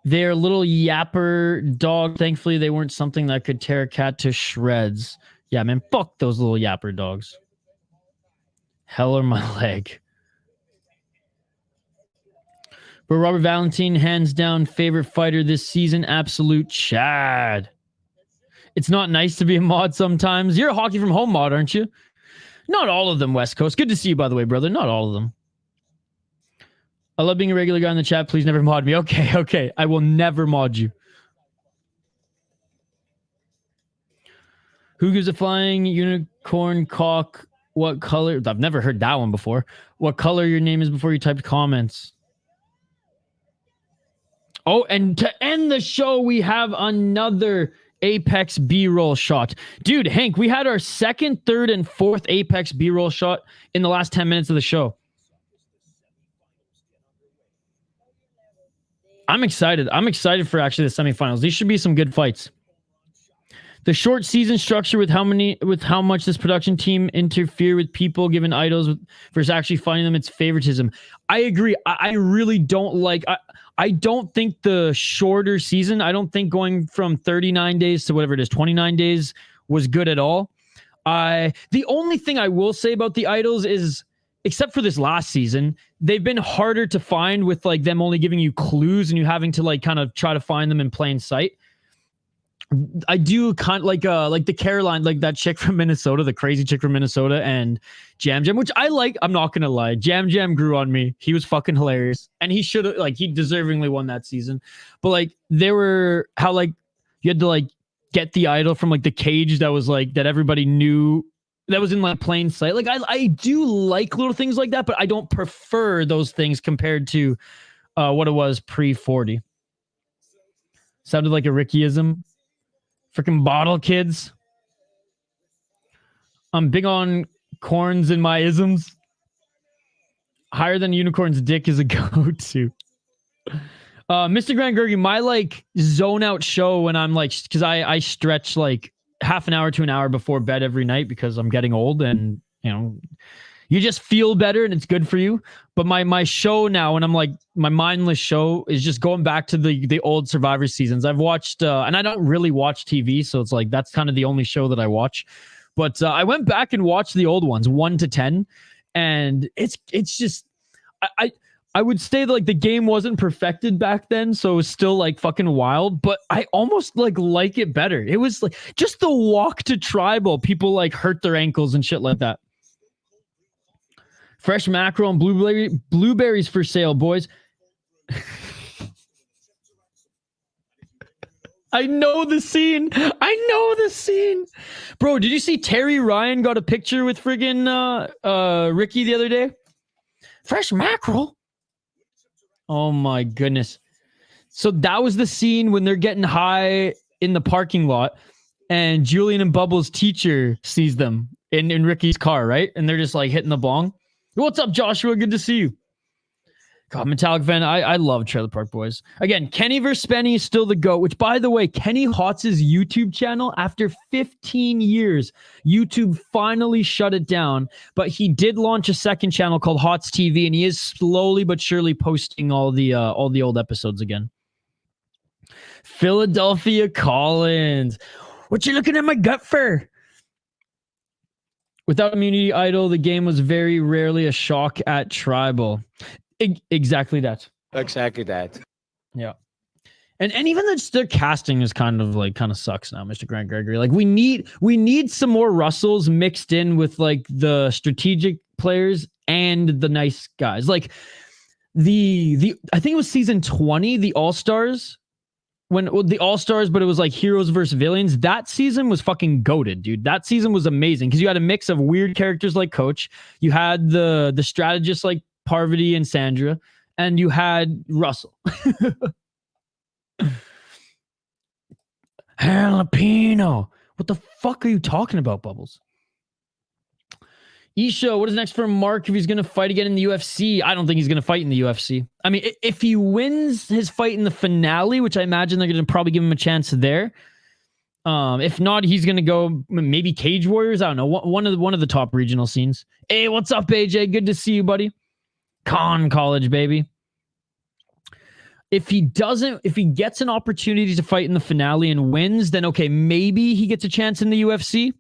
They're little yapper dog. Thankfully, they weren't something that could tear a cat to shreds. Yeah, man, fuck those little yapper dogs. Hell or my leg. But Robert Valentin, hands down, favorite fighter this season. Absolute Chad. It's not nice to be a mod sometimes. You're a Hockey from Home mod, aren't you? Not all of them, West Coast. Good to see you, by the way, brother. Not all of them. I love being a regular guy in the chat. Please never mod me. Okay, okay. I will never mod you. Who gives a flying unicorn cock? What color? I've never heard that one before. What color your name is before you typed comments. Oh, and to end the show, we have another Apex B-roll shot. Dude, Hank, we had our second, third, and fourth Apex B-roll shot in the last 10 minutes of the show. I'm excited. I'm excited for actually the semifinals. These should be some good fights. The short season structure with how much this production team interfere with people given idols versus actually finding them, it's favoritism. I agree. I really don't like... I don't think the shorter season, I don't think going from 39 days to whatever it is, 29 days was good at all. The only thing I will say about the idols is, except for this last season, they've been harder to find with like them only giving you clues and you having to like kind of try to find them in plain sight. I do kind of like the Caroline, like that chick from Minnesota, the crazy chick from Minnesota, and Jam Jam, which I like. I'm not gonna lie, Jam Jam grew on me. He was fucking hilarious, and he should have he deservingly won that season. But like there were how like you had to like get the idol from like the cage that was like that everybody knew that was in like plain sight. Like I do like little things like that, but I don't prefer those things compared to what it was pre-40. Sounded like a Rickyism. Freaking bottle kids. I'm big on corns in my isms. Higher than unicorn's dick is a go-to. Mr. Grand Gurgi, my like zone out show when I'm like, because I stretch like half an hour to an hour before bed every night because I'm getting old and you know you just feel better and it's good for you. But my show now, and I'm like, my mindless show is just going back to the old Survivor seasons. I've watched, and I don't really watch TV, so it's like, that's kind of the only show that I watch. But I went back and watched the old ones, 1 to 10, and it's just, I would say that like the game wasn't perfected back then, so it was still like fucking wild, but I almost like it better. It was like just the walk to tribal, people like hurt their ankles and shit like that. Fresh mackerel and blueberries for sale, boys. I know the scene. I know the scene. Bro, did you see Terry Ryan got a picture with friggin' Ricky the other day? Fresh mackerel? Oh my goodness. So that was the scene when they're getting high in the parking lot and Julian and Bubbles' teacher sees them in Ricky's car, right? And they're just like hitting the bong. What's up, Joshua? Good to see you. God, Metallic fan. I love Trailer Park Boys. Again, Kenny vs. Spenny is still the GOAT, which, by the way, Kenny Hotz's YouTube channel, after 15 years, YouTube finally shut it down, but he did launch a second channel called Hots TV, and he is slowly but surely posting all the old episodes again. Philadelphia Collins. What you looking at my gut for? Without immunity idol, the game was very rarely a shock at tribal. Exactly that. Exactly that. Yeah. And even their casting is kind of sucks now, Mr. Grant Gregory. Like we need some more Russells mixed in with like the strategic players and the nice guys. Like the I think it was season 20, the All-Stars. The All-Stars, but it was like heroes versus villains. That season was fucking goated, dude. That season was amazing because you had a mix of weird characters like Coach. You had the strategists like Parvati and Sandra, and you had Russell. Jalapeno. What the fuck are you talking about, Bubbles? Isha, what is next for Mark if he's going to fight again in the UFC? I don't think he's going to fight in the UFC. I mean, if he wins his fight in the finale, which I imagine they're going to probably give him a chance there. If not, he's going to go maybe Cage Warriors. I don't know. One of the top regional scenes. Hey, what's up, AJ? Good to see you, buddy. College, baby. If he gets an opportunity to fight in the finale and wins, then okay, maybe he gets a chance in the UFC.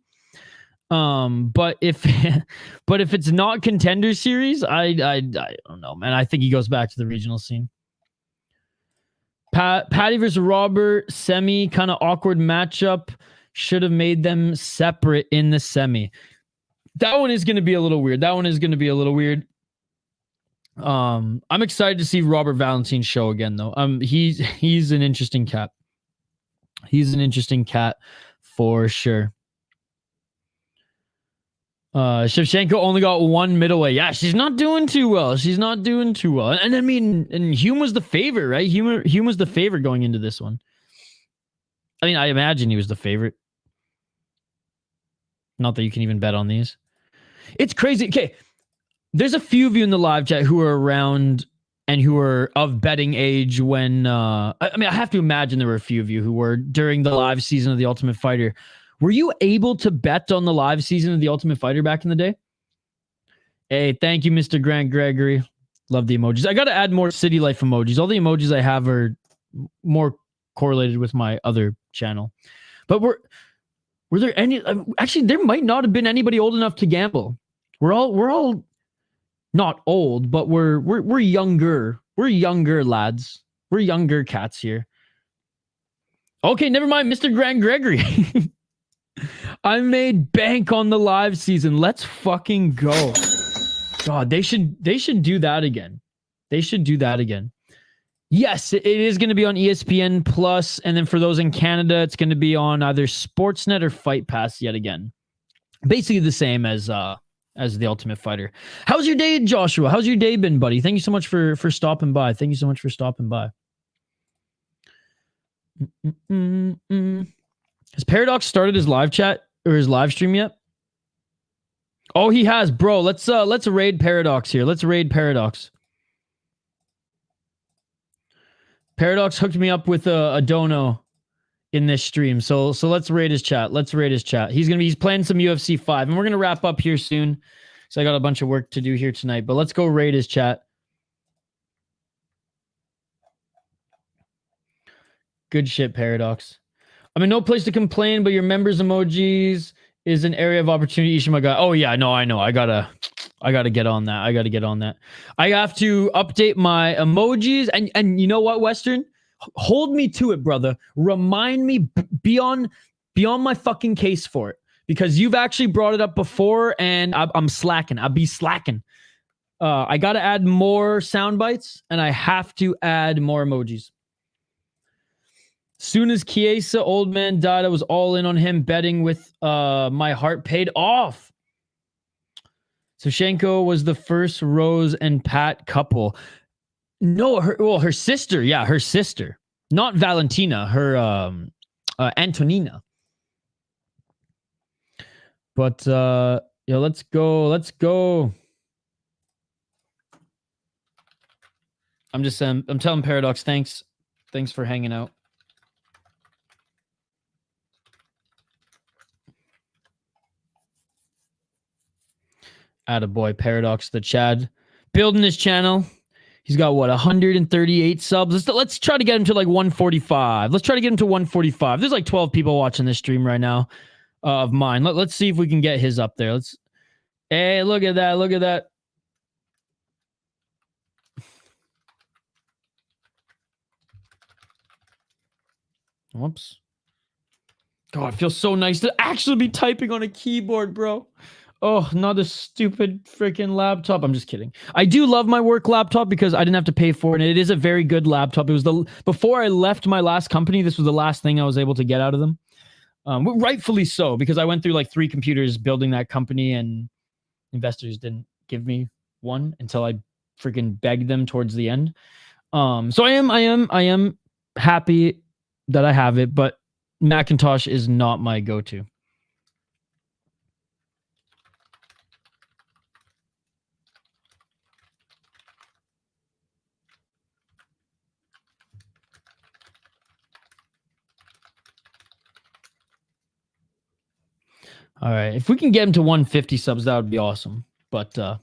But if it's not Contender Series, I don't know, man. I think he goes back to the regional scene. Paddy versus Robert semi, kind of awkward matchup. Should have made them separate in the semi. That one is going to be a little weird. I'm excited to see Robert Valentin show again, though. He's an interesting cat. He's an interesting cat for sure. Shevchenko only got one middleweight. Yeah, she's not doing too well. And I mean, Hulme was the favorite, right? Hulme was the favorite going into this one. I mean, I imagine he was the favorite. Not that you can even bet on these. It's crazy. Okay, there's a few of you in the live chat who are around and who are of betting age when... I mean, I have to imagine there were a few of you who were during the live season of The Ultimate Fighter. Were you able to bet on the live season of The Ultimate Fighter back in the day? Hey, thank you, Mr. Grant Gregory. Love the emojis. I got to add more city life emojis. All the emojis I have are more correlated with my other channel. But were there any... Actually, there might not have been anybody old enough to gamble. We're all not old, but we're younger. We're younger lads. We're younger cats here. Okay, never mind, Mr. Grant Gregory. I made bank on the live season. Let's fucking go. God, they should do that again. Yes, it is going to be on ESPN Plus, and then for those in Canada, it's going to be on either Sportsnet or Fight Pass yet again. Basically the same as The Ultimate Fighter. How's your day, Joshua? How's your day been, buddy? Thank you so much for stopping by. Has Paradox started his live chat or his live stream yet? Oh, he has, bro. Let's raid Paradox here. Let's raid Paradox. Paradox hooked me up with a dono in this stream. So let's raid his chat. He's playing some UFC 5, and we're gonna wrap up here soon. So I got a bunch of work to do here tonight, but let's go raid his chat. Good shit, Paradox. I mean, no place to complain, but your members emojis is an area of opportunity. Ishima got. Oh yeah, no, I know. I gotta get on that. I have to update my emojis, and you know what, Western? Hold me to it, brother. Remind me, be on my fucking case for it, because you've actually brought it up before, and I'm slacking. I'll be slacking. I gotta add more sound bites, and I have to add more emojis. Soon as Chiesa, old man, died, I was all in on him, betting with my heart paid off. Shevchenko was the first Rose and Pat couple. No, her sister. Yeah, her sister. Not Valentina, her Antonina. But yeah, let's go. I'm telling Paradox, thanks for hanging out. Attaboy, Paradox the Chad. Building his channel. He's got, what, 138 subs? Let's try to get him to, like, 145. There's, like, 12 people watching this stream right now of mine. Let's see if we can get his up there. Hey, look at that. Whoops. God, it feels so nice to actually be typing on a keyboard, bro. Oh, not a stupid freaking laptop. I'm just kidding. I do love my work laptop because I didn't have to pay for it. And it is a very good laptop. It was before I left my last company, this was the last thing I was able to get out of them. Rightfully so, because I went through like 3 computers building that company, and investors didn't give me one until I freaking begged them towards the end. So I am happy that I have it, but Macintosh is not my go-to. All right, if we can get him to 150 subs, that would be awesome. But I'm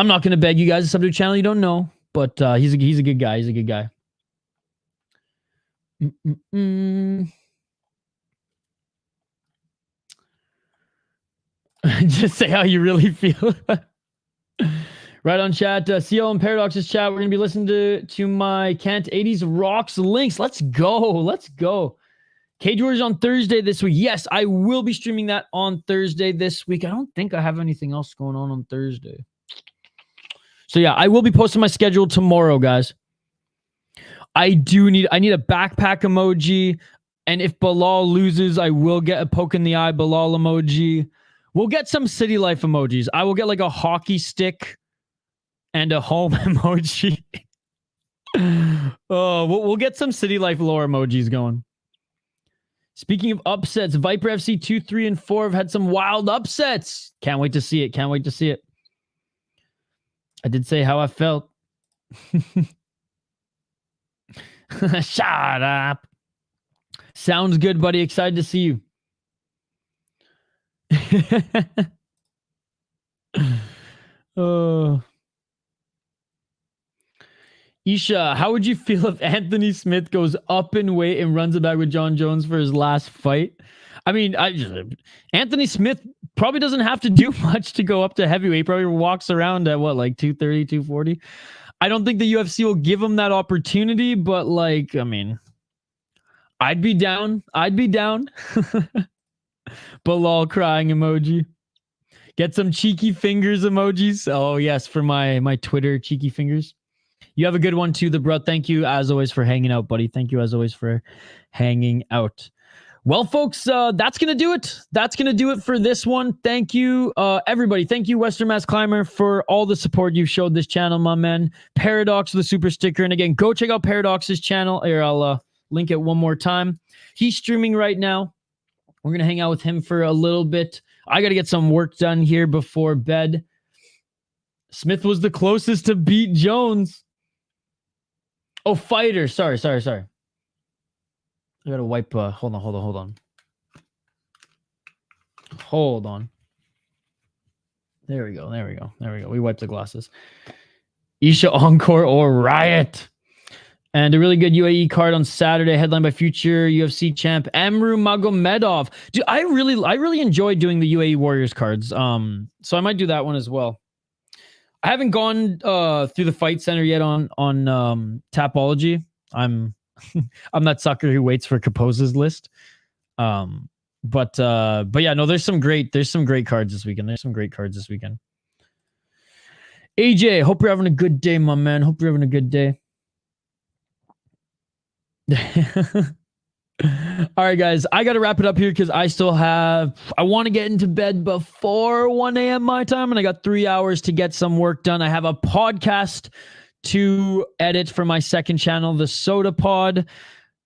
not going to beg you guys to sub to a channel you don't know. but he's a good guy. He's a good guy. Just say how you really feel. Right on chat. CL and Paradox's chat. We're gonna be listening to my Kant 80s Rocks links. Let's go. Let's go. Cage Warriors on Thursday this week. Yes, I will be streaming that on Thursday this week. I don't think I have anything else going on Thursday. So yeah, I will be posting my schedule tomorrow, guys. I need a backpack emoji. And if Bilal loses, I will get a poke in the eye Bilal emoji. We'll get some city life emojis. I will get like a hockey stick and a home emoji. Oh, we'll get some city life lore emojis going. Speaking of upsets, Viper FC 2, 3, and 4 have had some wild upsets. Can't wait to see it. Can't wait to see it. I did say how I felt. Shut up. Sounds good, buddy. Excited to see you. Oh. Isha, how would you feel if Anthony Smith goes up in weight and runs it back with John Jones for his last fight? I mean, Anthony Smith probably doesn't have to do much to go up to heavyweight. He probably walks around at what, like 230, 240? I don't think the UFC will give him that opportunity, but like, I mean, I'd be down. I'd be down. Bilal crying emoji. Get some cheeky fingers emojis. Oh, yes, for my Twitter cheeky fingers. You have a good one too, the bro. Thank you as always for hanging out, buddy. Thank you as always for hanging out. Well, folks, that's going to do it. That's going to do it for this one. Thank you, everybody. Thank you, Western Mass Climber, for all the support you've showed this channel, my man. Paradox, the super sticker. And again, go check out Paradox's channel. Here, I'll link it one more time. He's streaming right now. We're going to hang out with him for a little bit. I got to get some work done here before bed. Smith was the closest to beat Jones. Oh, fighter. Sorry. I gotta wipe. Hold on. There we go. We wiped the glasses. Isha Encore or Riot. And a really good UAE card on Saturday, headlined by future UFC champ Shamidkhan Magomedov. Dude, I really enjoy doing the UAE Warriors cards. So I might do that one as well. I haven't gone through the fight center yet on Tapology. I'm that sucker who waits for Kaposa's list. But yeah, no, there's some great cards this weekend. AJ, hope you're having a good day, my man. Hope you're having a good day. All right, guys, I got to wrap it up here because I want to get into bed before 1 a.m. my time, and I got 3 hours to get some work done. I have a podcast to edit for my second channel, the Soda Pod,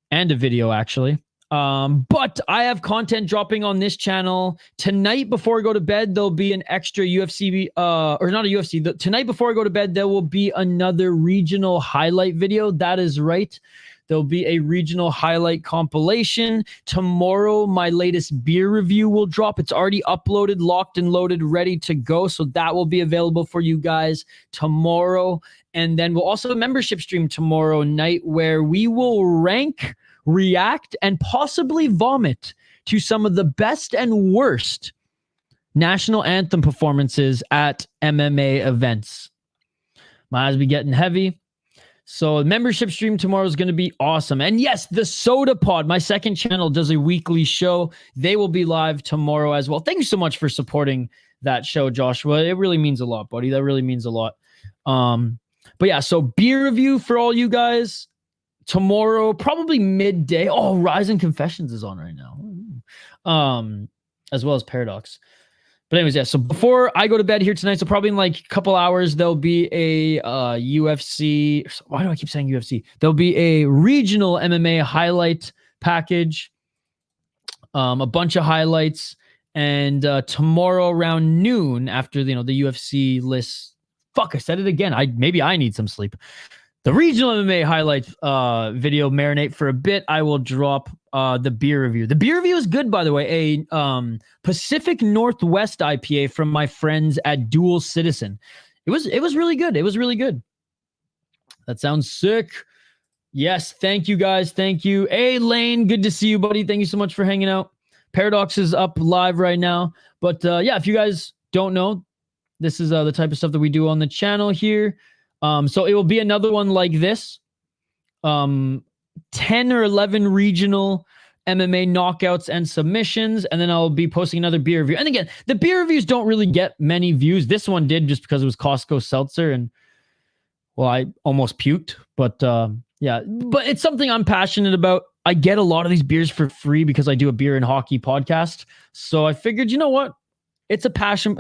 and a video, actually. But I have content dropping on this channel tonight. Before I go to bed, there'll be an extra UFC, or not a UFC. Tonight before I go to bed, there will be another regional highlight video. That is right. There'll be a regional highlight compilation. Tomorrow, my latest beer review will drop. It's already uploaded, locked and loaded, ready to go. So that will be available for you guys tomorrow. And then we'll also have a membership stream tomorrow night where we will rank, react, and possibly vomit to some of the best and worst national anthem performances at MMA events. My eyes be getting heavy. So the membership stream tomorrow is going to be awesome. And yes, the Soda Pod, my second channel, does a weekly show. They will be live tomorrow as well. Thank you so much for supporting that show, Joshua. It really means a lot, buddy. That really means a lot. But yeah, so beer review for all you guys tomorrow, probably midday. Oh, Rising Confessions is on right now. As well as Paradox. But anyways, yeah, so before I go to bed here tonight, so probably in like a couple hours, there'll be a UFC. Why do I keep saying UFC? There'll be a regional MMA highlight package, a bunch of highlights, and tomorrow around noon after the UFC list. Fuck, I said it again. Maybe I need some sleep. The regional MMA highlight video marinate for a bit. I will drop the beer review. The beer review is good, by the way. A Pacific Northwest IPA from my friends at Dual Citizen. It was really good. It was really good. That sounds sick. Yes, thank you guys. Thank you. Hey, Lane, good to see you, buddy. Thank you so much for hanging out. Paradox is up live right now. But yeah, if you guys don't know, this is the type of stuff that we do on the channel here. So it will be another one like this. 10 or 11 regional MMA knockouts and submissions, and then I'll be posting another beer review. And again, the beer reviews don't really get many views. This one did just because it was Costco Seltzer, and well, I almost puked, but yeah, but it's something I'm passionate about. I get a lot of these beers for free because I do a beer and hockey podcast. So I figured, you know what? It's a passion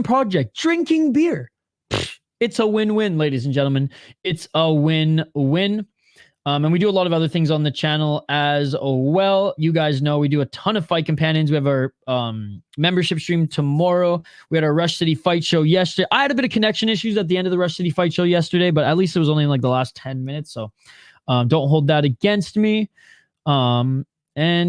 project. Drinking beer. It's a win-win, ladies and gentlemen. It's a win-win. And we do a lot of other things on the channel as well. You guys know we do a ton of Fight Companions. We have our membership stream tomorrow. We had our Rush City Fight Show yesterday. I had a bit of connection issues at the end of the Rush City Fight Show yesterday, but at least it was only in like the last 10 minutes. So don't hold that against me. And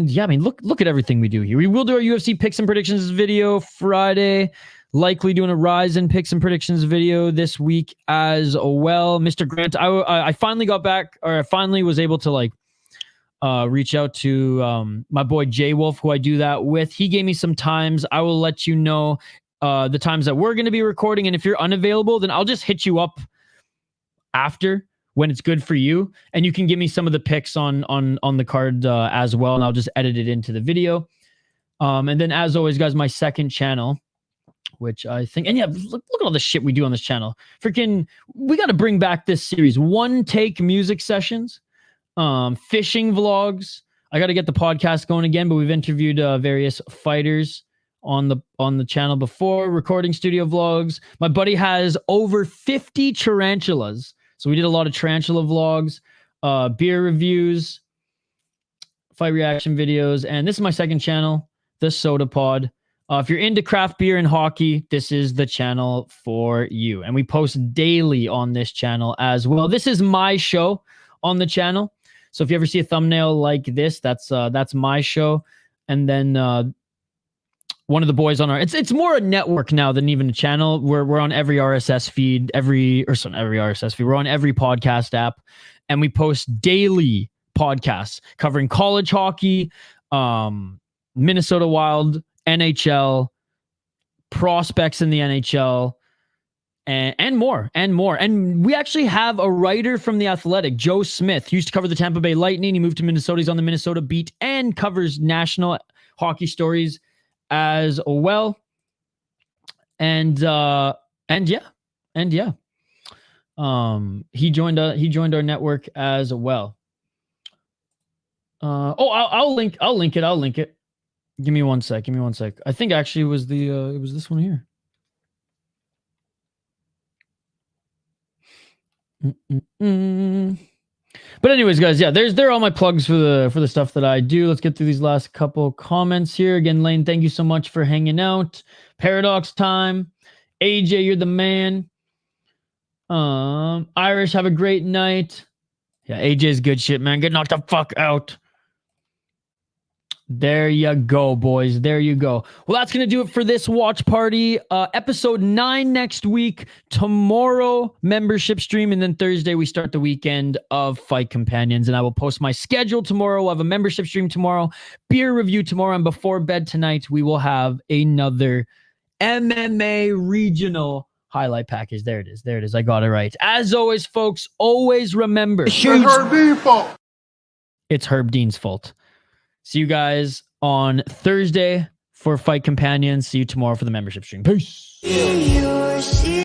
yeah, I mean, look at everything we do here. We will do our UFC picks and predictions video Friday. Likely doing a Ryzen picks and predictions video this week as well. Mr. Grant, I finally got back, or I finally was able to like reach out to my boy Jay Wolf, who I do that with. He gave me some times. I will let you know the times that we're going to be recording. And if you're unavailable, then I'll just hit you up after when it's good for you. And you can give me some of the picks on the card as well. And I'll just edit it into the video. And then as always, guys, my second channel, which I think, and yeah, look at all the shit we do on this channel. Freaking, we got to bring back this series. One take music sessions, fishing vlogs. I got to get the podcast going again, but we've interviewed various fighters on the channel before. Recording studio vlogs. My buddy has over 50 tarantulas, so we did a lot of tarantula vlogs, beer reviews, fight reaction videos, and this is my second channel, the Soda Pod. If you're into craft beer and hockey, this is the channel for you. And we post daily on this channel as well. This is my show on the channel. So if you ever see a thumbnail like this, that's my show. And then one of the boys on our, it's more a network now than even a channel. We're on every RSS feed, every RSS feed. We're on every podcast app, and we post daily podcasts covering college hockey, Minnesota Wild, NHL, prospects in the NHL, and more. And we actually have a writer from The Athletic, Joe Smith. He used to cover the Tampa Bay Lightning. He moved to Minnesota. He's on the Minnesota beat and covers national hockey stories as well. And yeah. He joined our network as well. I'll link it. Give me one sec. I think actually it was this one here. But anyways, guys, yeah, there are all my plugs for the stuff that I do. Let's get through these last couple comments here. Again, Lane, thank you so much for hanging out. Paradox time. AJ, you're the man. Irish, have a great night. Yeah, AJ's good shit, man. Get knocked the fuck out. There you go, boys. There you go. Well, that's going to do it for this watch party. Episode 9 next week. Tomorrow, membership stream. And then Thursday, we start the weekend of Fight Companions. And I will post my schedule tomorrow. We'll have a membership stream tomorrow. Beer review tomorrow. And before bed tonight, we will have another MMA regional highlight package. There it is. I got it right. As always, folks, always remember. It's Herb Dean's fault. It's Herb Dean's fault. See you guys on Thursday for Fight Companions. See you tomorrow for the membership stream. Peace.